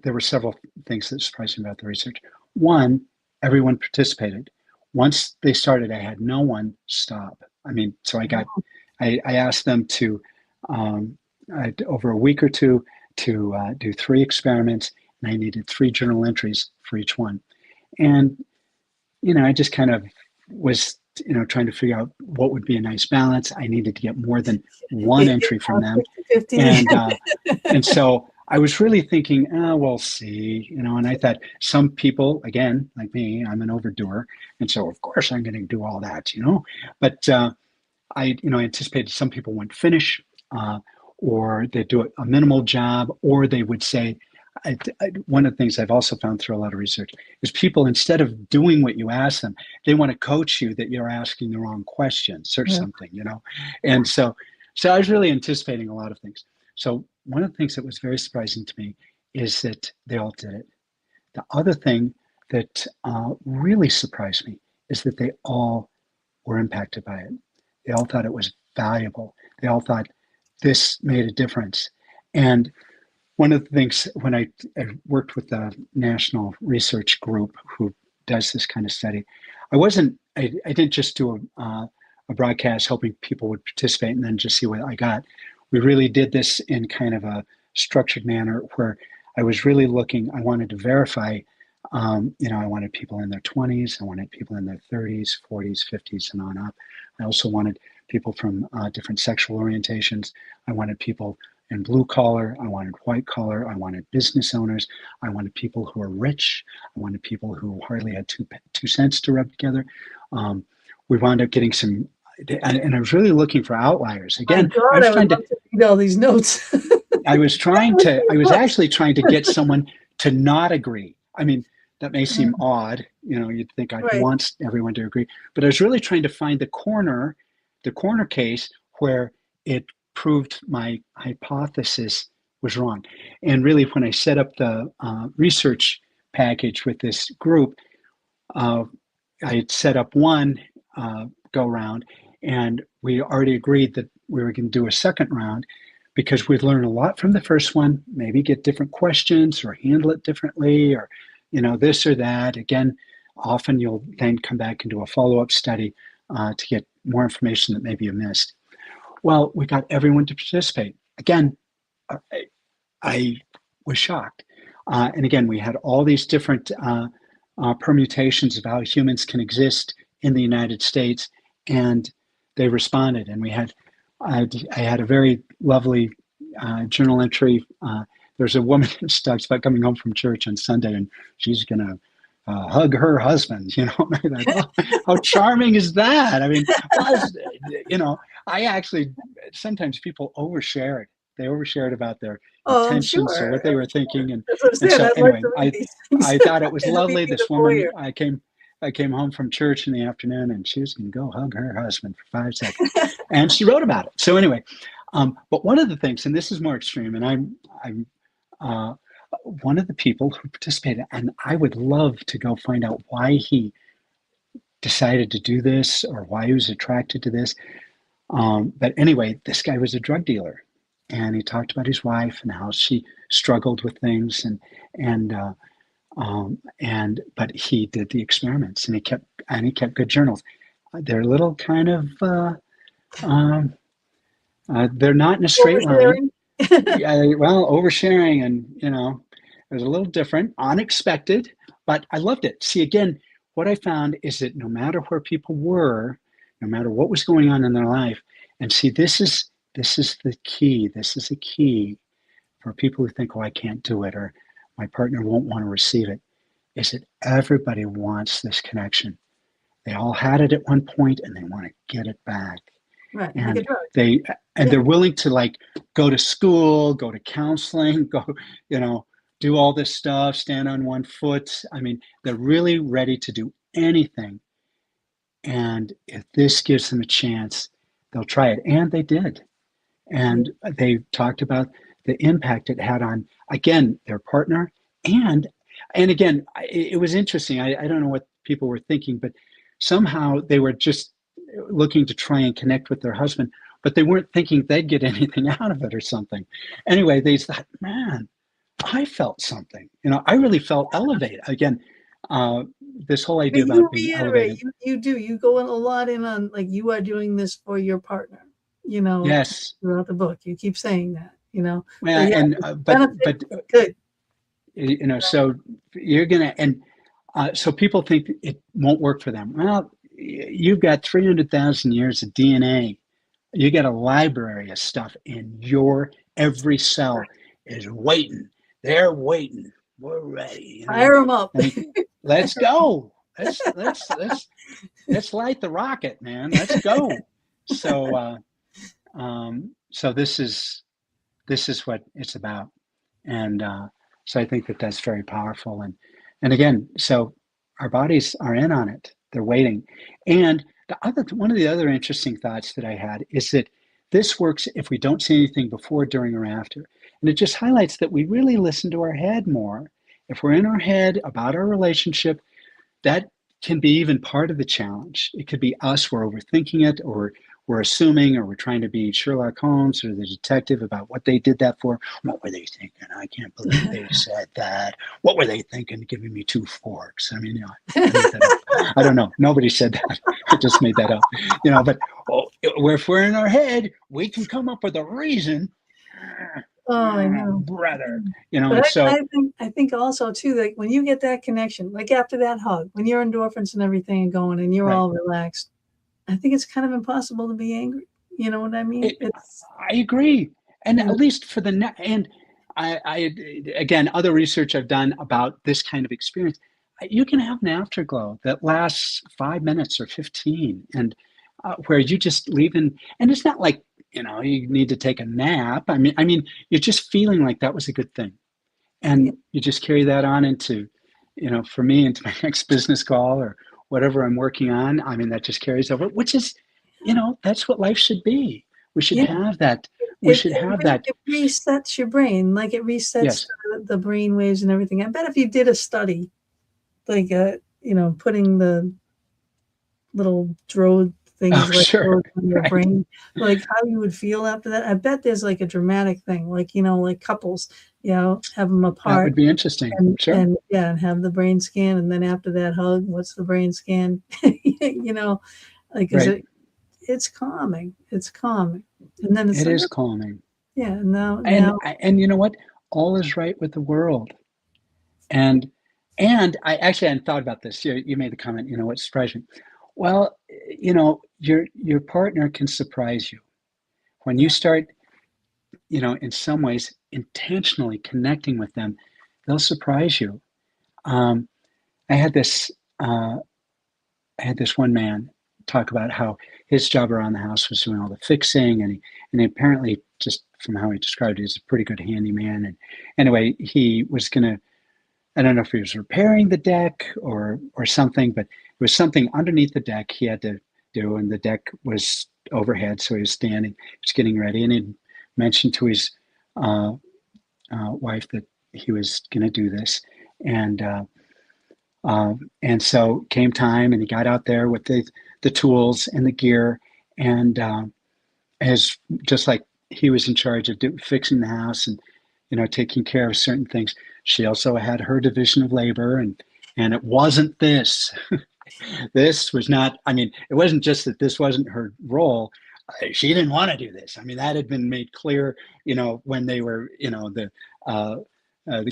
there were several things that surprised me about the research. One, everyone participated. Once they started, I had no one stop. I mean, so I asked them to, over a week or two, to do 3 experiments, and I needed 3 journal entries for each one. And, I just kind of was, trying to figure out what would be a nice balance. I needed to get more than one it entry from them. 50-50? And so I was really thinking, oh, we'll see, and I thought some people, again, like me, I'm an overdoer. And so, of course, I'm going to do all that. But I anticipated some people wouldn't finish, or they'd do a minimal job, or they would say, one of the things I've also found through a lot of research is people, instead of doing what you ask them, they want to coach you that you're asking the wrong questions or Yeah. something, And so I was really anticipating a lot of things. So one of the things that was very surprising to me is that they all did it. The other thing that really surprised me is that they all were impacted by it. They all thought it was valuable. They all thought this made a difference. And one of the things, when I worked with a national research group who does this kind of study, I didn't just do a broadcast hoping people would participate and then just see what I got. We really did this in kind of a structured manner where I was really looking, I wanted to verify, I wanted people in their 20s, I wanted people in their 30s, 40s, 50s, and on up. I also wanted people from different sexual orientations. I wanted people in blue collar, I wanted white collar, I wanted business owners, I wanted people who are rich, I wanted people who hardly had two cents to rub together. We wound up getting some, and I was really looking for outliers. Again, I would love to read all these notes. I was actually trying to get someone to not agree. I mean, that may seem odd, you'd think I'd want everyone to agree, but I was really trying to find the corner case where it proved my hypothesis was wrong. And really, when I set up the research package with this group, I had set up one go round, and we already agreed that we were going to do a second round because we'd learn a lot from the first one, maybe get different questions or handle it differently, or this or that. Again, often you'll then come back and do a follow-up study to get more information that maybe you missed. Well, we got everyone to participate. Again, I was shocked. And again, we had all these different permutations of how humans can exist in the United States, and they responded. And I had a very lovely journal entry. There's a woman who talks about coming home from church on Sunday, and she's going to hug her husband, like, oh, how charming is that? I mean, I actually, sometimes people overshared. They overshared about their intentions or what they were thinking. And so anyway, I thought it was lovely. This woman, I came home from church in the afternoon, and she was going to go hug her husband for 5 seconds. And she wrote about it. So anyway, but one of the things, and this is more extreme, and I'm one of the people who participated, and I would love to go find out why he decided to do this or why he was attracted to this. But anyway, this guy was a drug dealer, and he talked about his wife and how she struggled with things, but he did the experiments, and he kept good journals. They're a little kind of they're not in a straight line. Well, oversharing, and it was a little different, unexpected, but I loved it. See, again, what I found is that no matter where people were, no matter what was going on in their life, and see, this is the key. This is the key for people who think, oh, I can't do it, or my partner won't want to receive it, is that everybody wants this connection. They all had it at one point, and they want to get it back. Right. And they're willing to go to school, go to counseling, go, do all this stuff, stand on one foot. I mean, they're really ready to do anything. And if this gives them a chance, they'll try it. And they did. And they talked about the impact it had on, again, their partner. And again, it was interesting. I don't know what people were thinking, but somehow they were just looking to try and connect with their husband, but they weren't thinking they'd get anything out of it or something. Anyway, they thought, man, I felt something. I really felt elevated. Again, this whole idea about being elevated. You go in a lot in on, you are doing this for your partner, Yes. Throughout the book. You keep saying that, Well, but good. So you're going to, and so people think it won't work for them. Well, you've got 300,000 years of DNA. You got a library of stuff in your every cell is waiting. They're waiting. We're ready. Fire them up. Let's go. Let's light the rocket, man. Let's go. So, so this is what it's about, and So I think that that's very powerful. And again, so our bodies are in on it. They're waiting. And one of the other interesting thoughts that I had is that this works if we don't see anything before, during, or after. And it just highlights that we really listen to our head more. If we're in our head about our relationship, that can be even part of the challenge. It could be us, we're overthinking it, or we're assuming, or we're trying to be Sherlock Holmes or the detective about what they did that for. What were they thinking? I can't believe they said that. What were they thinking, giving me 2 forks? I mean, I made that up. I don't know. Nobody said that. I just made that up. But if we're in our head, we can come up with a reason. Oh, I know. Brother. But And so I think also too, like when you get that connection, like after that hug, when your endorphins and everything are going and you're right. all relaxed, I think it's kind of impossible to be angry. You know what I mean? I agree. And Yeah. at least for and I again, other research I've done about this kind of experience, you can have an afterglow that lasts 5 minutes or 15, and where you just leave and it's not like, you need to take a nap. I mean, you're just feeling like that was a good thing. And you just carry that on into, for me, into my next business call or whatever I'm working on. I mean, that just carries over, which is, that's what life should be. We should Yeah. have that. We should have that. It resets your brain, like it resets Yes. the brain waves and everything. I bet if you did a study, like putting the little drone things Sure. on your Right. brain, like how you would feel after that. I bet there's like a dramatic thing, like like couples, have them That apart would be interesting. Sure. and have the brain scan, and then after that hug, what's the brain scan? Like Right. it's calming. It's calming, and then it's It like, is calming. yeah, now And you know what? All is right with the world. And I actually hadn't thought about this. You made the comment, what surprised me. Well, your partner can surprise you when you start, in some ways intentionally connecting with them. They'll surprise you. Um, I had this one man talk about how his job around the house was doing all the fixing, and he apparently, just from how he described it, he's a pretty good handyman. And anyway, he was gonna, I don't know if he was repairing the deck or something, but it was something underneath the deck he had to do, and the deck was overhead, so he was standing, he was getting ready, and he mentioned to his wife that he was going to do this, and so came time, and he got out there with the tools and the gear, and as just like he was in charge of fixing the house and taking care of certain things, she also had her division of labor, and it wasn't this. This was not. I mean, it wasn't just that this wasn't her role. She didn't want to do this. I mean, that had been made clear, when they were, the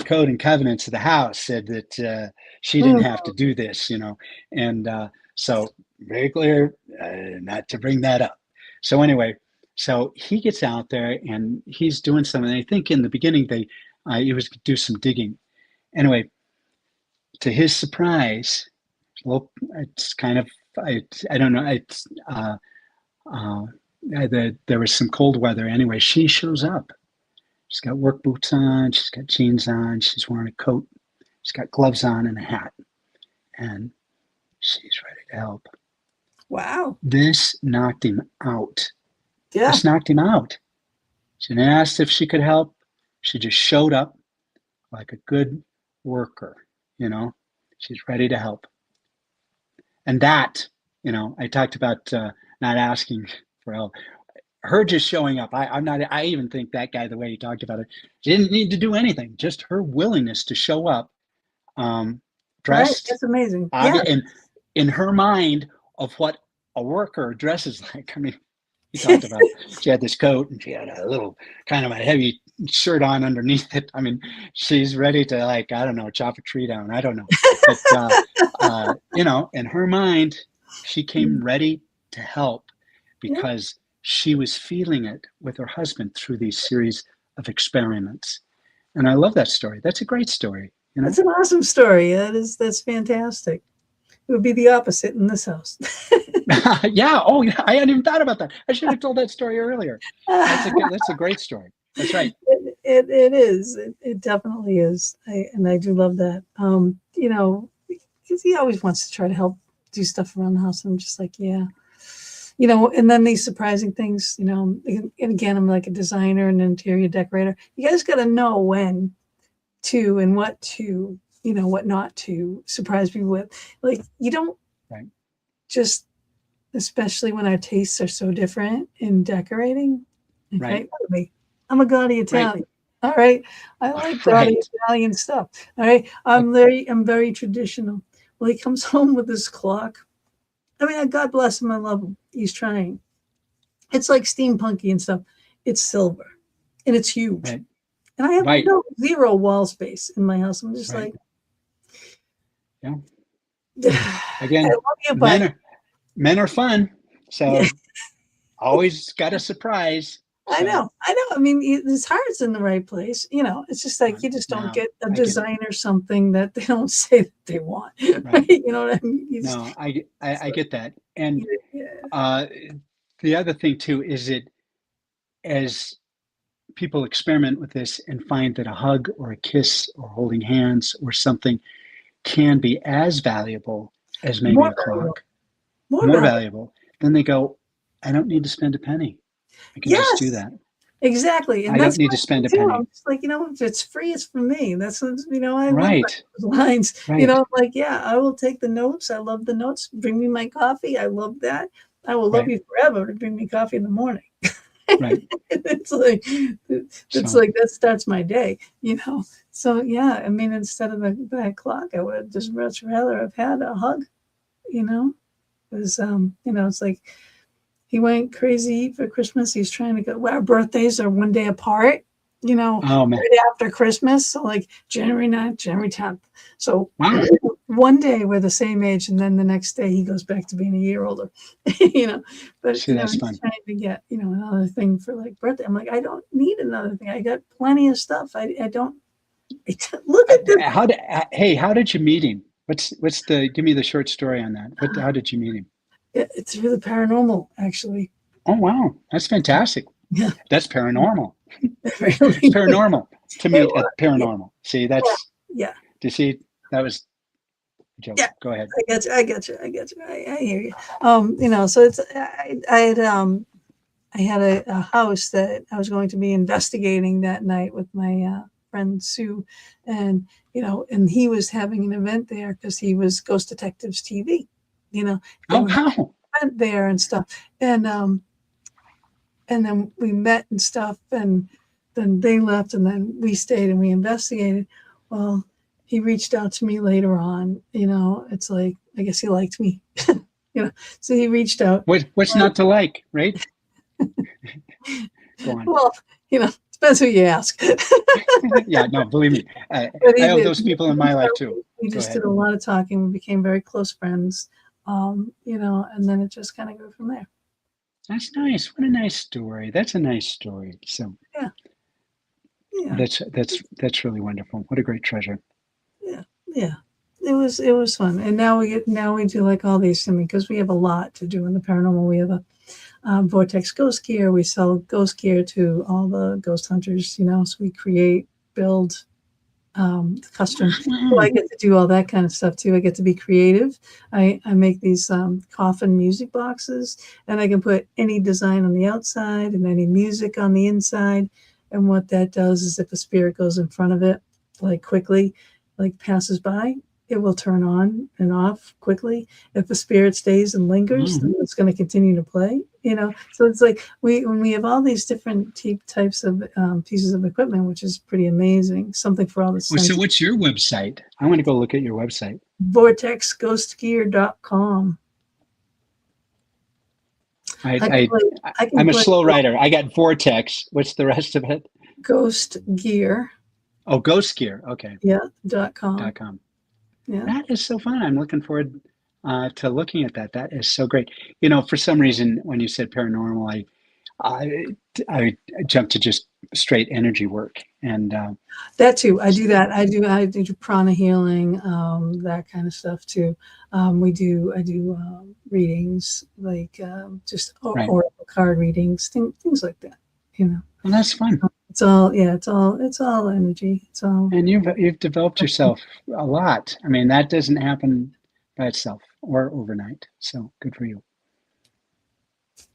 code and covenants of the house said that she didn't have to do this, and so very clear not to bring that up. So anyway, so he gets out there and he's doing something. I think in the beginning he was do some digging. Anyway, to his surprise, well, it's kind of I don't know. It's there was some cold weather. Anyway, she shows up. She's got work boots on. She's got jeans on. She's wearing a coat. She's got gloves on and a hat. And she's ready to help. wow. This knocked him out. Yeah. This knocked him out. She didn't ask if she could help. She just showed up like a good worker, She's ready to help. And that, I talked about not asking for help. Her just showing up. I even think that guy, the way he talked about it, she didn't need to do anything. Just her willingness to show up, dressed. Right. That's amazing. Yeah. And in her mind of what a worker dresses like. I mean, he talked about she had this coat and she had a little kind of a heavy shirt on underneath it. I mean, she's ready to, like, I don't know, chop a tree down. I don't know. But, in her mind, she came ready to help because she was feeling it with her husband through these series of experiments. And I love that story. That's a great story. That's an awesome story. That's fantastic. It would be the opposite in this house. Yeah. Oh, yeah. I hadn't even thought about that. I should have told that story earlier. That's a great story. That's right. it is. It definitely is. And I do love that. You know, because he always wants to try to help do stuff around the house. I'm just like, yeah. You know, and then these surprising things, you know, and again, I'm like a designer and an interior decorator. You guys got to know when to and what to, you know, what not to surprise people with. Like, you don't Right. just, especially when our tastes are so different in decorating. Okay. Right. I'm a gaudy Italian. All right. I like gaudy Right. Italian stuff. All right. I'm very traditional. Well, he comes home with this clock. I mean, God bless him. I love him. He's trying. It's like steampunky and stuff. It's silver and it's huge. Right. And I have Right. zero wall space in my house. I'm just Right. like, Yeah. I Again, love you, but men are fun. So yeah, always got a surprise. I So know. I mean, his heart's in the right place. You know, it's just like you just don't no, get a I get it. designer something that they don't say that they want. Right. Right? You know what I mean? You just, No, I get that. And yeah. the other thing too is it as people experiment with this and find that a hug or a kiss or holding hands or something can be as valuable as maybe More a valuable. clock, More more valuable. valuable, then they go, I don't need to spend a penny. I can just do Yes. that. Exactly. And I don't that's need what to spend I a do. penny. I'm just like, you know, if it's free, it's for me. That's what, you know, I live by Right. those lines. You Right. know, like, yeah, I will take the notes. I love the notes. Bring me my coffee. I love that. I will love Right. you forever to bring me coffee in the morning. Right. It's So like that starts my day, you know. So yeah, I mean, instead of that clock, I would just much rather have had a hug, you know. Because you know, it's like he went crazy for Christmas. He's trying to go. Well, our birthdays are one day apart, you know, oh man. right after Christmas. So like January 9th, January 10th. So Wow. one day we're the same age, and then the next day he goes back to being a year older, you know. But See, you know, that's he's fun. trying to get, you know, another thing for like birthday. I'm like, I don't need another thing. I got plenty of stuff. I don't look at this. How did you meet him? What's the give me the short story on that. How did you meet him? It's really paranormal, actually. Oh wow, that's fantastic. Yeah, That's paranormal. really. Paranormal to It meet was. at paranormal. See, that's Yeah. to see that was a joke. Yeah. Go ahead. I get you. I hear you. You know, so it's I had a house that I was going to be investigating that night with my friend Sue, and you know, and he was having an event there because he was Ghost Detectives TV. You know, they Oh were having wow. an event there and stuff, and then we met and stuff, and then they left, and then we stayed and we investigated. Well, he reached out to me later on. You know, it's like I guess he liked me. You know, so he reached out. What's not to like, right? Go on. Well, you know, depends who you ask. Yeah, no, believe me, I But he have did. those people in my life too. We Go just ahead. did a lot of talking. We became very close friends. You know, and then it just kind of grew from there. That's nice. What a nice story. That's a nice story. So Yeah. Yeah. that's really wonderful. What a great treasure. Yeah. Yeah. It was fun. And now we do like all these, I mean, because we have a lot to do in the paranormal. We have a Vortex ghost gear. We sell ghost gear to all the ghost hunters, you know, so we create, build, custom. So I get to do all that kind of stuff too. I get to be creative. I make these coffin music boxes, and I can put any design on the outside and any music on the inside. And what that does is if a spirit goes in front of it, like quickly, like passes by, it will turn on and off quickly. If the spirit stays and lingers, then it's going to continue to play. You know, so it's like when we have all these different types of pieces of equipment, which is pretty amazing. Something for all the Well, so what's your website? I want to go look at your website. vortexghostgear.com. I'm a slow writer. I got Vortex. What's the rest of it? Ghost Gear. Oh, Ghost Gear. Okay. Yeah. .com. .com. Yeah. That is so fun. I'm looking forward to looking at that. That is so great. You know, for some reason, when you said paranormal, I jumped to just straight energy work, and that too. I do that. I do prana healing, that kind of stuff too. I do readings, like just oracle card readings, things like that. You know. Well, that's fun. It's all, yeah, it's all energy. It's all, And you've developed yourself a lot. I mean, that doesn't happen by itself or overnight. So good for you.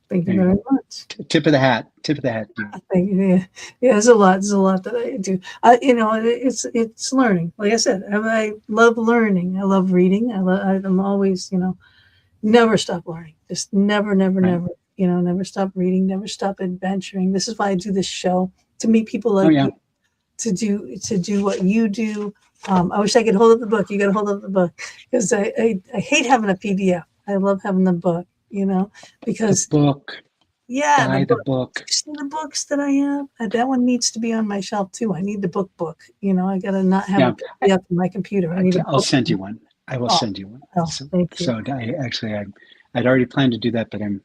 thank you There you very go. much. Tip of the hat. Tip of the hat, dude. Thank you. Yeah, yeah, there's a lot that I do. You know, it's learning. Like I said, I love learning. I love reading. I'm always, you know, never stop learning. Just never, never, Right. never, you know, never stop reading, never stop adventuring. This is why I do this show, to meet people Oh like yeah. you, to do what you do. I wish I could hold up the book. You got to hold up the book, because I hate having a PDF. I love having the book, you know, The because book. yeah, the Buy the book. book. You see the books that I have? That one needs to be on my shelf too. I need the book. You know, I got to not have Yeah. a PDF in my computer. I need a I'll book. send you one. I will Oh, send you one. oh, So, thank you. so I'd already planned to do that, but I'm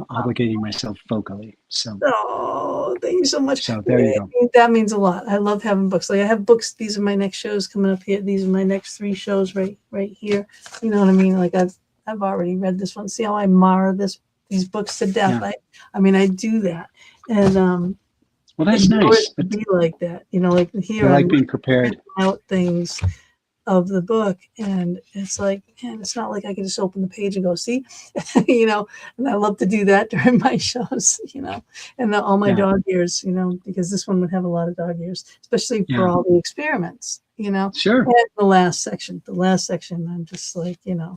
obligating myself vocally. Oh, thank you so much. So there you go. That means a lot. I love having books. Like I have books. These are my next shows coming up here. These are my next 3 shows right here. You know what I mean? Like I've already read this one. See how I mar these books to death. Yeah. I mean I do that, and Well, that's and yours nice. would be like that. You know, like I here like I'm being prepared. printing out things of the book, and it's like, man, it's not like I can just open the page and go see, you know. And I love to do that during my shows, you know, and all my Yeah. dog ears, you know, because this one would have a lot of dog ears, especially for Yeah. all the experiments, you know. Sure. And the last section, I'm just like, you know,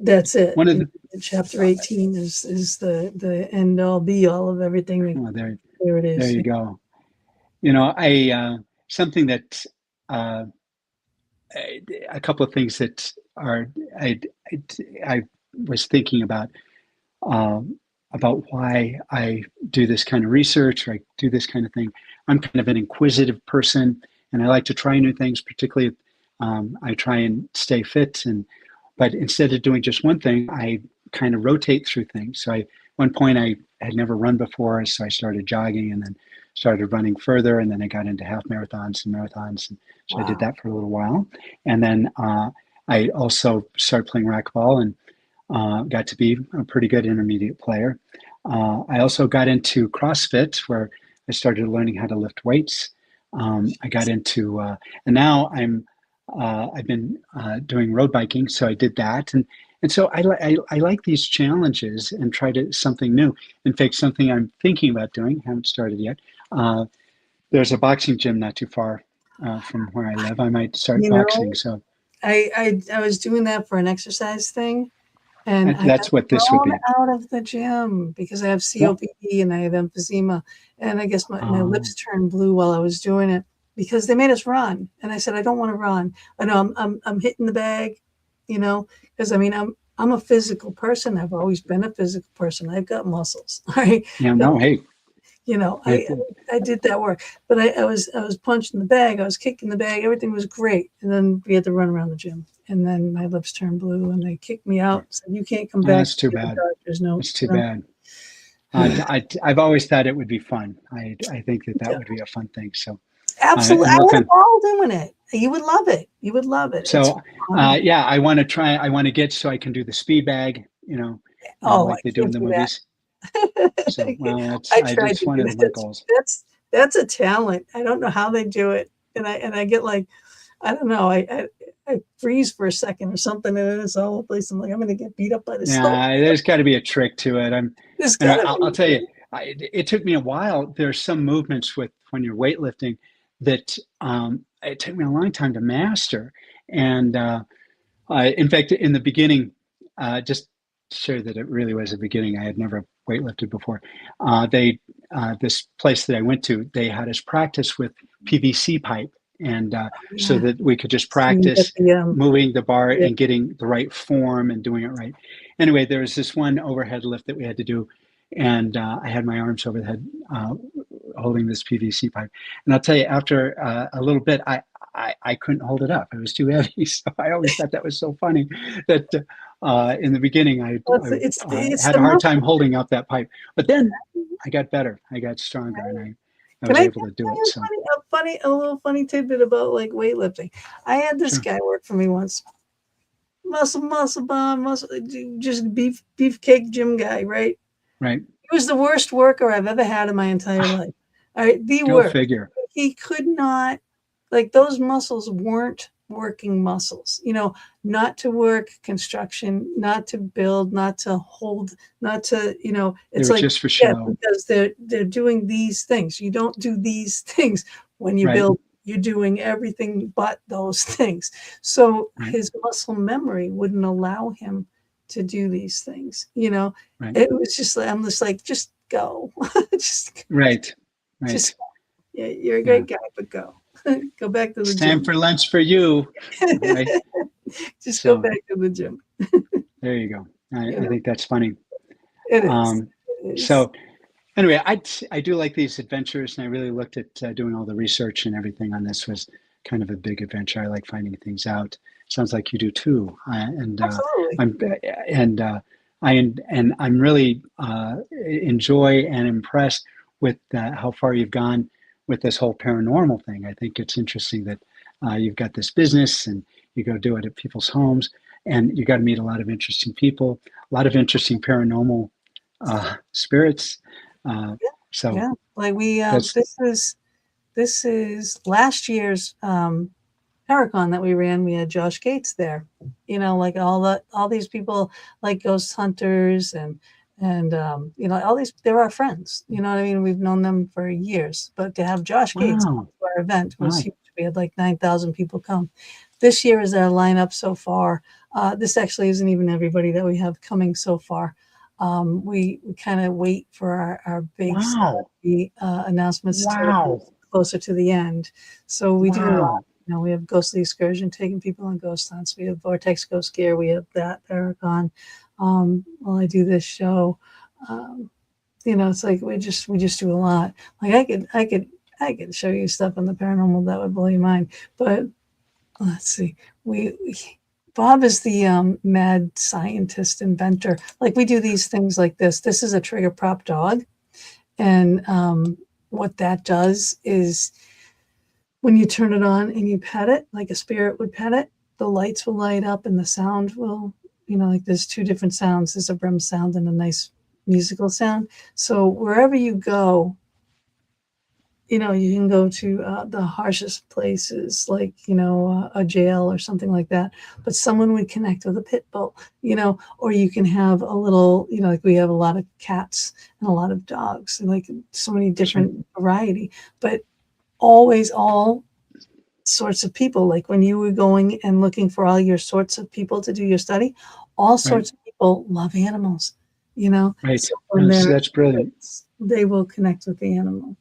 that's it. One of the Chapter 18 is the end all be all of everything. well, there There it is. you go. You know, something that a couple of things that are I, I was thinking um, about why I do this kind of research or I do this kind of thing. I'm kind of an inquisitive person, and I like to try new things. Particularly, I try and stay fit, but instead of doing just one thing, I kind of rotate through things. So one point I had never run before, so I started jogging, and then started running further, and then I got into half marathons and marathons, and so I did Wow. that for a little while, and then I also started playing racquetball and got to be a pretty good intermediate player. I also got into CrossFit, where I started learning how to lift weights. I got into, and now I've been doing road biking, so I did that, and so I like these challenges and try to something new. In fact, something I'm thinking about doing, haven't started yet. There's a boxing gym not too far from where I live. I might start You know, boxing. So I was doing that for an exercise thing, and I got that's what this would thrown be. out of the gym because I have Well, COPD and I have emphysema. And I guess my um, lips turned blue while I was doing it because they made us run. And I said, I don't want to run. I know I'm hitting the bag, you know, because I mean, I'm a physical person. I've always been a physical person. I've got muscles. All right. yeah, no, hey, You know, it, I did that work, but I was punching the bag, I was kicking the bag, everything was great, and then we had to run around the gym, and then my lips turned blue, and they kicked me out. Said you can't come back. that's too Get the bad. doctor's note. It's too You know, bad. I've always thought it would be fun. I think that yeah, would be a fun thing. So absolutely. I'm I had a looking. ball doing it. You would love it. You would love it. It's So fun. yeah, I want to try. I want to get so I can do the speed bag. Oh, I Like they do in can't the do that. movies. So well, I tried it's to one do of that. my goals. That's a talent. I don't know how they do it, and I get like, I don't know. I freeze for a second or something, and then it's all over the place. I'm like, I'm gonna get beat up by the slow. Yeah, there's got to be a trick to it. There's And gotta I'll be. tell you, it took me a while. There's some movements with when you're weightlifting that it took me a long time to master. And in fact, in the beginning, just to show that it really was a beginning, I had never weightlifted before. They this place that I went to, they had us practice with PVC pipe, and so Yeah. that we could just So you get practice the moving the bar yeah. and getting the right form and doing it right. Anyway, there was this one overhead lift that we had to do, and I had my arms over the head holding this PVC pipe. And I'll tell you, after a little bit, I couldn't hold it up. It was too heavy. So I always thought that was so funny that in the beginning Well, it's had the a hard time muscle. holding up that pipe. But then I got better. I got stronger, and I Can was I able tell to do you it. So a little funny tidbit about like weightlifting? I had this sure, guy work for me once. Muscle bomb, muscle, just beefcake gym guy, right? right. He was the worst worker I've ever had in my entire life. All right, the Go worst. figure. He could not, like, those muscles weren't working muscles, not to work construction, not to build, not to hold, not to, They it's were like, just for yeah, show. because they're doing these things. You don't do these things when you Right. build. You're doing everything but those things. So Right. his muscle memory wouldn't allow him to do these things. Right. It was just, I'm just like, just go. just Right. Right. just yeah, you're a Yeah. great guy, but go. Go back to the It's gym. time for lunch for you. Right. Just go So back to the gym. there you go. You I know, think that's funny. it is. Um, It is. so anyway, I do like these adventures, and I really looked at doing all the research and everything on this was kind of a big adventure. I like finding things out. Sounds like you do too. Absolutely. I'm and I'm really enjoy and impressed with how far you've gone with this whole paranormal thing. I think it's interesting that you've got this business and you go do it at people's homes, and you got to meet a lot of interesting people, a lot of interesting paranormal spirits. So Yeah. Like we that's this is last year's Paracon that we ran. We had Josh Gates there. Like all these people, like ghost hunters and all these, they're our friends. You know what I mean? We've known them for years. But to have Josh Gates come wow, to our event was wow, huge. We had like 9,000 people come. This year is our lineup so far. This actually isn't even everybody that we have coming so far. We kind of wait for our big wow, announcements till wow, closer to the end. So we do a lot. wow. We have Ghostly Excursion, taking people on ghost hunts. We have Vortex Ghost Gear. We have that Paracon. While I do this show, it's like we just do a lot. Like I could show you stuff on the paranormal that would blow your mind. But let's see, Bob is the mad scientist inventor. Like we do these things like this. This is a trigger prop dog, and what that does is when you turn it on and you pet it, like a spirit would pet it, the lights will light up and the sound will, like there's two different sounds. There's a brim sound and a nice musical sound. So wherever you go, you can go to the harshest places, like, a jail or something like that. But someone would connect with a pit bull, or you can have a little, like we have a lot of cats and a lot of dogs, and like so many different variety. But always all sorts of people. Like when you were going and looking for all your sorts of people to do your study, all Right, sorts of people love animals, right. so when That's brilliant. they will connect with the animal.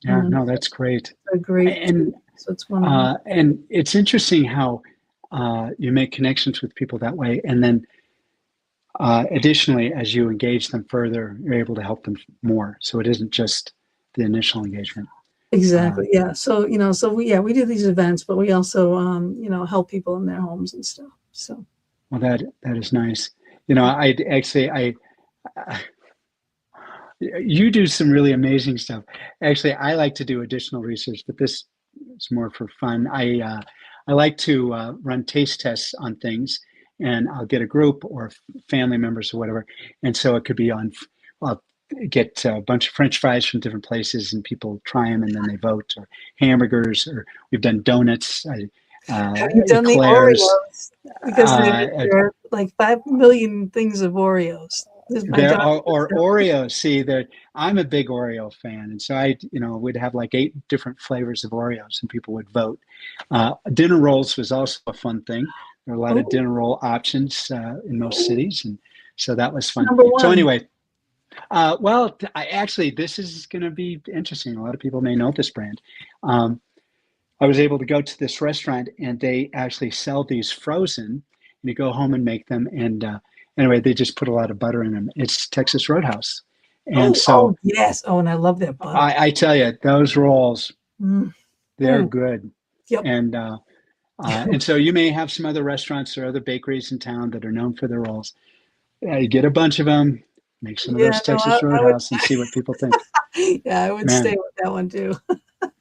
Yeah, And no, that's great. a great tool. And So it's one of them. it's interesting how you make connections with people that way, and then additionally, as you engage them further, you're able to help them more. So it isn't just the initial engagement. Exactly. Yeah. So, so we do these events, but we also, help people in their homes and stuff. So, Well, that is nice. I actually you do some really amazing stuff. Actually, I like to do additional research, but this is more for fun. I like to run taste tests on things, and I'll get a group or family members or whatever, and so it could be on. I'll get a bunch of French fries from different places, and people try them, and then they vote, or hamburgers, or we've done donuts, have you done the eclairs. Oreos? Because there are like 5 million things of Oreos. My There daughter are does or Oreos. See, there I'm a big Oreo fan, and so would have like 8 different flavors of Oreos, and people would vote. Dinner rolls was also a fun thing. There are a lot of Oh, dinner roll options in most oh, cities, and so that was fun. number So one. anyway, I actually this is going to be interesting. A lot of people may know this brand. Um, I was able to go to this restaurant, and they actually sell these frozen. And you go home and make them, and anyway, they just put a lot of butter in them. It's Texas Roadhouse, and so Oh, yes. Oh, and I love that butter. I tell you, those rolls, Mm, they're mm, good. yep. And and so you may have some other restaurants or other bakeries in town that are known for their rolls. You get a bunch of them, make some of Yeah, those no, Texas I would. Roadhouse, and see what people think. Yeah, I would stay Man, with that one too.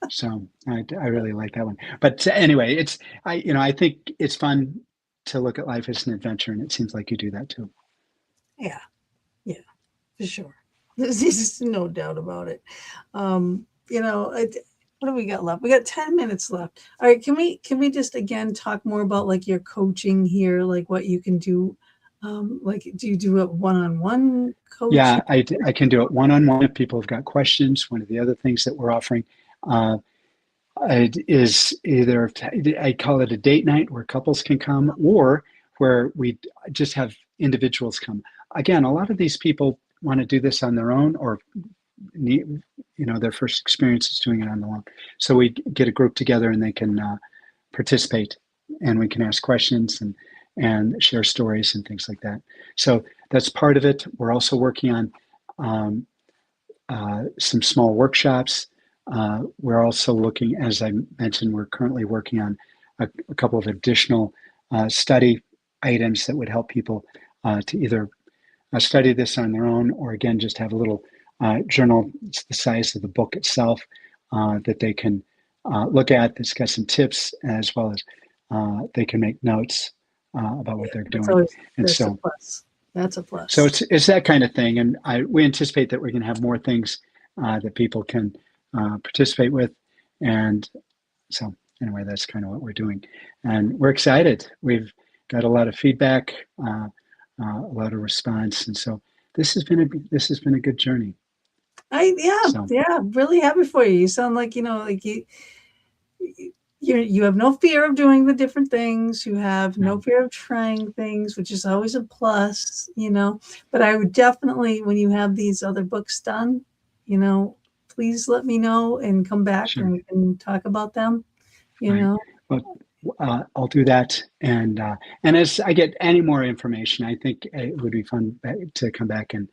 so I really like that one. But anyway, I think it's fun to look at life as an adventure, and it seems like you do that too. Yeah, yeah, for sure. There's no doubt about it. You know, what do we got left? We got 10 minutes left. All right, can we just again talk more about like your coaching here, like what you can do? Like, do you do a one-on-one coaching? Yeah, I can do it one-on-one if people have got questions. One of the other things that we're offering uh, it is either, I call it a date night where couples can come, or where we just have individuals come. Again, a lot of these people want to do this on their own, or need, their first experience is doing it on their own. So we get a group together and they can participate, and we can ask questions and share stories and things like that. So that's part of it. We're also working on um, some small workshops. We're also looking, as I mentioned, we're currently working on a couple of additional study items that would help people to either study this on their own, or again, just have a little journal. It's the size of the book itself that they can look at. It's got some tips, as well as they can make notes about what they're That's doing. always And that's a so, plus. That's a so plus. it's that kind of thing. And we anticipate that we're going to have more things that people can participate with. And so anyway, that's kind of what we're doing. And we're excited. We've got a lot of feedback, a lot of response. And so this has been a good journey. Yeah, So yeah, really happy for you. You sound like, like you have no fear of doing the different things. You have no no, fear of trying things, which is always a plus. But I would definitely, when you have these other books done, you know, please let me know and come back sure. and we can talk about them, you Right. know. Well, I'll do that. And as I get any more information, I think it would be fun to come back and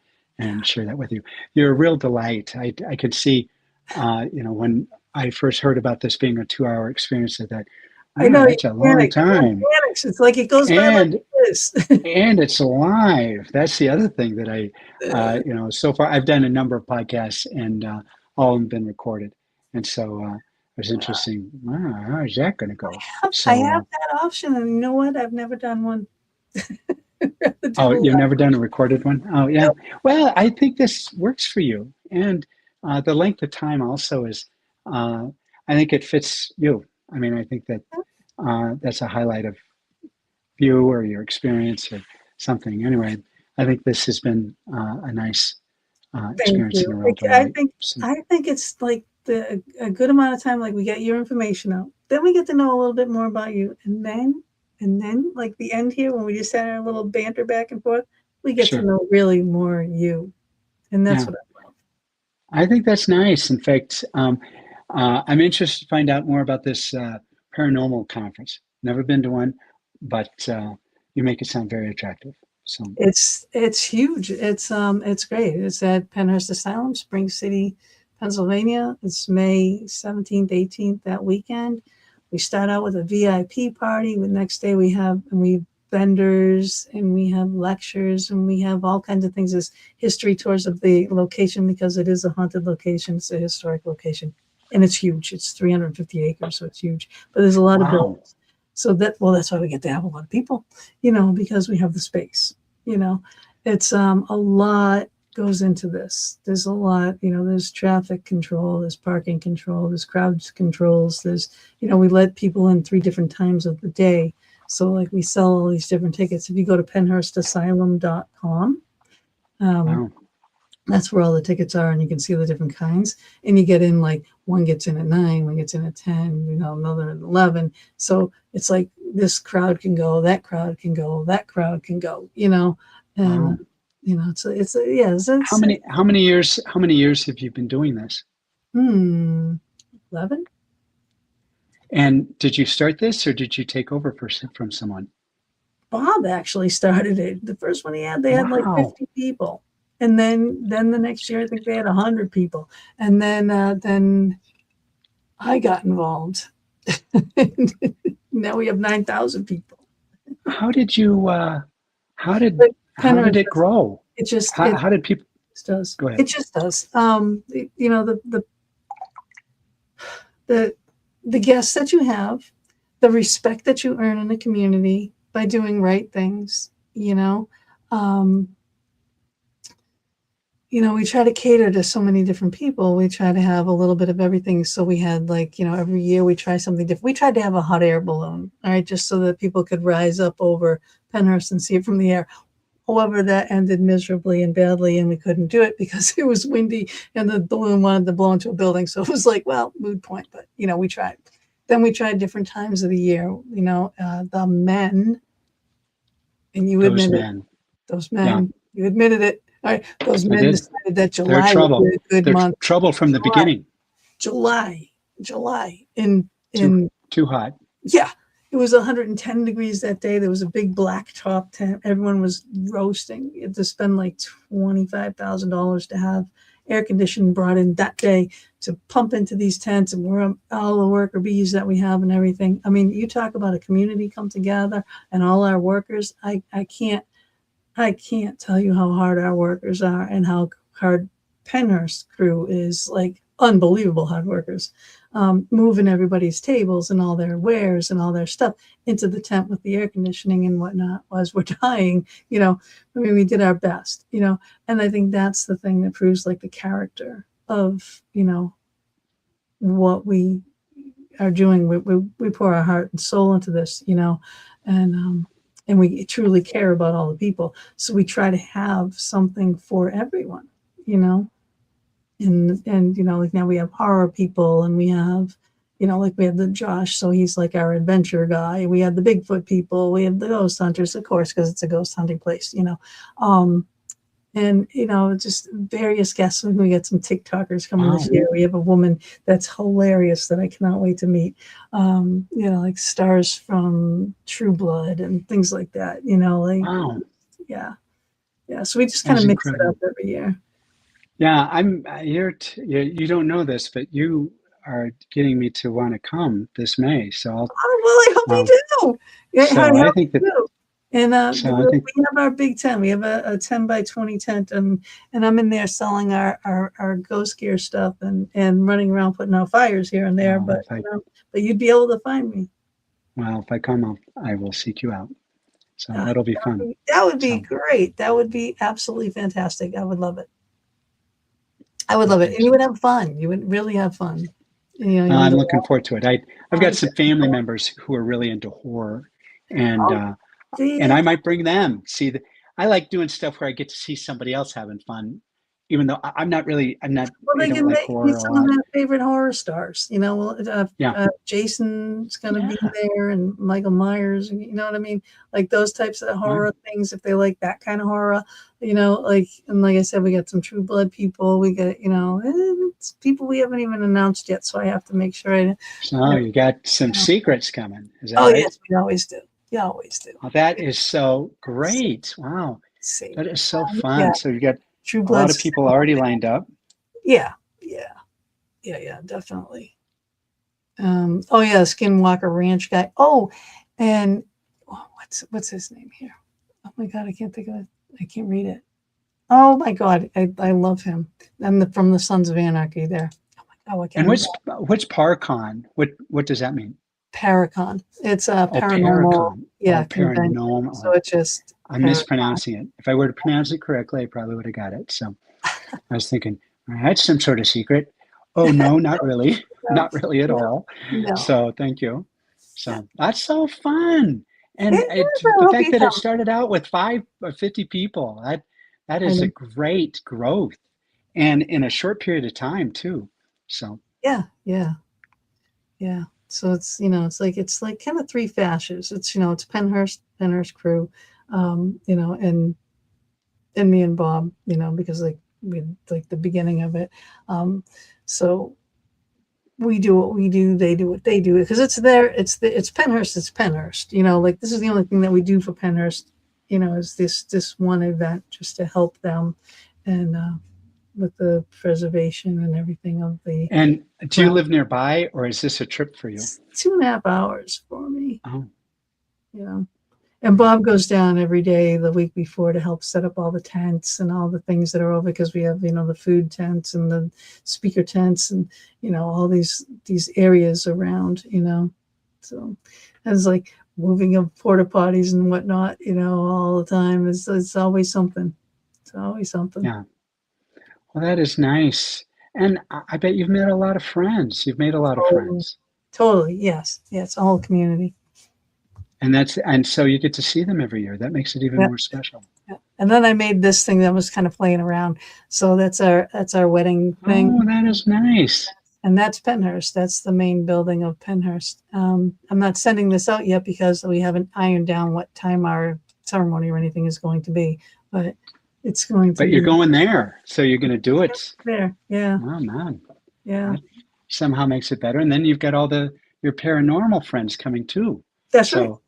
share that with you. You're a real delight. I could see, when I first heard about this being a 2-hour experience, I thought, I know you that's a long panic. Everyone time. panics. It's like it goes by like And this. and it's live. That's the other thing that so far I've done a number of podcasts, and all of them been recorded. And so it was interesting. Wow, how is that going to go? I So, have that option, and you know what? I've never done one. I'd rather do oh, a you've live. never done a recorded one? Oh, yeah. Well, I think this works for you. And the length of time also is, I think it fits you. I mean, I think that that's a highlight of you or your experience or something. Anyway, I think this has been a nice Thank experience and you. a real I delight. think So, I think it's like a good amount of time. Like we get your information out, then we get to know a little bit more about you, and then like the end here when we just had our little banter back and forth, we get to sure. know really more you, and that's Yeah, what I love. I think that's nice. In fact, I'm interested to find out more about this paranormal conference. Never been to one, but you make it sound very attractive. So, It's huge. It's great. It's at Penhurst Asylum, Spring City, Pennsylvania. It's May 17th, 18th that weekend. We start out with a VIP party. The next day we have vendors and we have lectures and we have all kinds of things as history tours of the location because it is a haunted location. It's a historic location. And it's huge. It's 350 acres, so it's huge. But there's a lot of wow. buildings. That's why we get to have a lot of people, because we have the space you know it's a lot goes into this. There's a lot, there's traffic control, there's parking control, there's crowd controls, there's we let people in 3 different times of the day. So like we sell all these different tickets. If you go to penhurstasylum.com, Wow. that's where all the tickets are, and you can see the different kinds. And you get in like one gets in at 9, one gets in at 10, another at 11. So it's like this crowd can go, that crowd can go, that crowd can go, and Wow. it's How many years have you been doing this? 11. And did you start this, or did you take over from someone? Bob actually started it. The first one they had like Wow. 50 people. And then the next year, I think they had 100 people. And then I got involved. Now we have 9,000 people. How did you how did But how did Penrith, it grow? it just How did people just does. go ahead? It just does. The the guests that you have, the respect that you earn in the community by doing right things, um, we try to cater to so many different people. We try to have a little bit of everything. So we had like, every year we try something different. We tried to have a hot air balloon, all right, just so that people could rise up over Penhurst and see it from the air. However, that ended miserably and badly, and we couldn't do it because it was windy and the balloon wanted to blow into a building. So it was like, well, moot point, but we tried. Then we tried different times of the year, the men, and you Those admitted men. those Yeah, men, you admitted it. All right, those I men did. decided that They're July would trouble. be a good They're month. trouble from the July, beginning. July, in Too hot. yeah, it was 110 degrees that day. There was a big black top tent. Everyone was roasting. You had to spend like $25,000 to have air conditioning brought in that day to pump into these tents and we're all the worker bees that we have and everything. I mean, you talk about a community come together and all our workers. I can't tell you how hard our workers are and how hard Penhurst crew is, like unbelievable hard workers, moving everybody's tables and all their wares and all their stuff into the tent with the air conditioning and whatnot as we're dying. I mean, we did our best, and I think that's the thing that proves like the character of, what we are doing. We pour our heart and soul into this, and we truly care about all the people. So we try to have something for everyone, and like now we have horror people and we have, like we have the Josh, so he's like our adventure guy. We have the Bigfoot people, we have the ghost hunters, of course, because it's a ghost hunting place, and just various guests. We get some TikTokers coming this year. We have a woman that's hilarious that I cannot wait to meet. Like stars from True Blood and things like that. Wow. Yeah. So we just kind of mix it up every year. Yeah, you don't know this, but you are getting me to want to come this May. So well, I hope you do. Yeah, so I think that. And So we I think have our big tent. We have a 10 by 20 tent, and I'm in there selling our ghost gear stuff and running around putting out fires here and there. But but you'd be able to find me. Well, if I come, I will seek you out. So that'll be fun. That would be great. That would be absolutely fantastic. I would love it. I would love it, and you would have fun. You would really have fun. I'm looking forward to it. I've got some family members who are really into horror, and I might bring them. I like doing stuff where I get to see somebody else having fun, even though I'm not. Well, I don't like horror a some lot. of their favorite horror stars. Jason's gonna be there, and Michael Myers. You know what I mean? Like those types of horror things. If they like that kind of horror, and like I said, we got some True Blood people. We got it's people we haven't even announced yet. So I have to make sure So you got some secrets coming. Is that right? Yes, we always do. You always do. Oh, that is so great. Wow. That is so fun. Yeah. So you got True a lot of people already lined up. Yeah, definitely. Skinwalker Ranch guy. Oh, and what's his name here? Oh my God, I can't think of it. I can't read it. Oh my God, I love him. And from the Sons of Anarchy there. Oh my God, and what's Paracon? What does that mean? Paracon. It's a paranormal. Paranormal. So it's just. I'm mispronouncing it. If I were to pronounce it correctly, I probably would have got it. So I was thinking, that's some sort of secret. Oh no, not really. Not really at all. No. So thank you. So that's so fun. And the fact that it started out with 5 or 50 people, that is a great growth. And in a short period of time too. So yeah. So it's it's like kind of 3 fascists. It's it's Penhurst crew, and me and Bob, because we like the beginning of it. So we do what we do, they do what they do, because it's Penhurst, it's Penhurst. Like this is the only thing that we do for Penhurst, is this one event just to help them, and with the preservation and everything of the. And do you live nearby, or is this a trip for you? It's 2.5 hours for me. Oh. And Bob goes down every day the week before to help set up all the tents and all the things that are over, because we have the food tents and the speaker tents and all these areas around. So it's like moving of porta potties and whatnot. All the time. It's always something. It's always something. Yeah. Well, that is nice. And I bet you've met a lot of friends. You've made a lot of Totally. friends. Totally. Yes. Yeah, it's a whole community. And so you get to see them every year. That makes it even Yeah. more special. Yeah. And then I made this thing that was kind of playing around. So that's our wedding thing. Oh, that is nice. And that's Penhurst. That's the main building of Penhurst. I'm not sending this out yet because we haven't ironed down what time our ceremony or anything is going to be, but it's going to But you're be going there, so you're going to do it. there. Yeah. Oh, man. Yeah. That somehow makes it better. And then you've got all your paranormal friends coming too. That's right. So,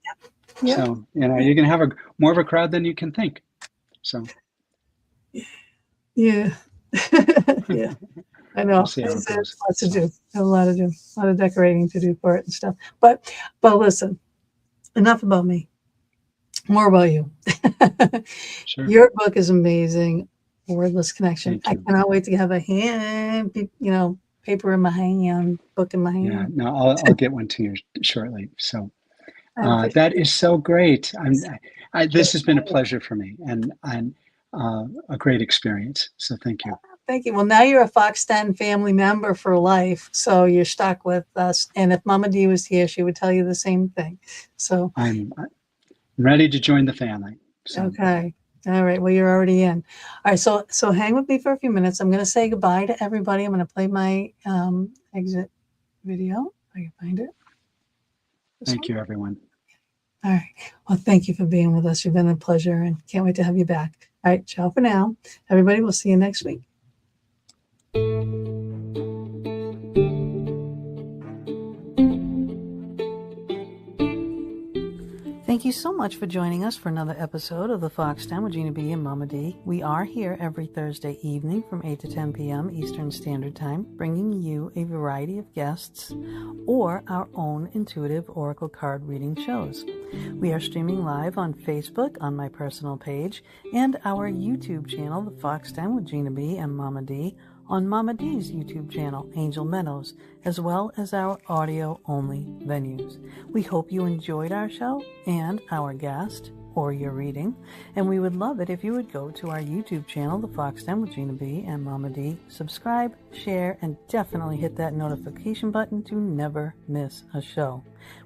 Yeah. so you know, you're going to have more of a crowd than you can think. So, Yeah. Yeah. I know. we'll see how it There's goes. lots to do. A lot to do. A lot of decorating to do for it and stuff. But listen, enough about me. More about you. Sure. Your book is amazing. Wordless Connection. Thank you. I cannot wait to have a paper in my hand, book in my hand. Yeah, no, I'll get one to you shortly. So I that is so great. This has been a pleasure for me and a great experience. So thank you. Thank you. Well, now you're a Fox 10 family member for life, so you're stuck with us. And if Mama D was here, she would tell you the same thing. So I'm ready to join the family. So. okay. All right. Well, you're already in. All right. So hang with me for a few minutes. I'm going to say goodbye to everybody. I'm going to play my exit video. If I can find it. Thank you, everyone. All right. Well, thank you for being with us. You've been a pleasure and can't wait to have you back. All right. Ciao for now. Everybody, we'll see you next week. Thank you so much for joining us for another episode of the Fox 10 with Gina B and Mama D. We are here every Thursday evening from 8 to 10 p.m. Eastern Standard Time, bringing you a variety of guests or our own intuitive oracle card reading shows. We are streaming live on Facebook on my personal page and our YouTube channel, the Fox 10 with Gina B and Mama D, on Mama D's YouTube channel, Angel Meadows, as well as our audio-only venues. We hope you enjoyed our show and our guest or your reading, and we would love it if you would go to our YouTube channel, the Fox 10 with Gina B and Mama D, subscribe, share, and definitely hit that notification button to never miss a show.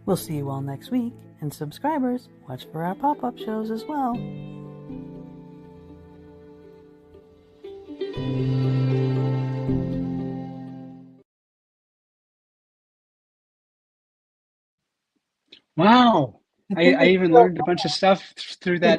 We'll see you all next week, and subscribers, watch for our pop-up shows as well. Wow. I even learned a bunch of stuff through that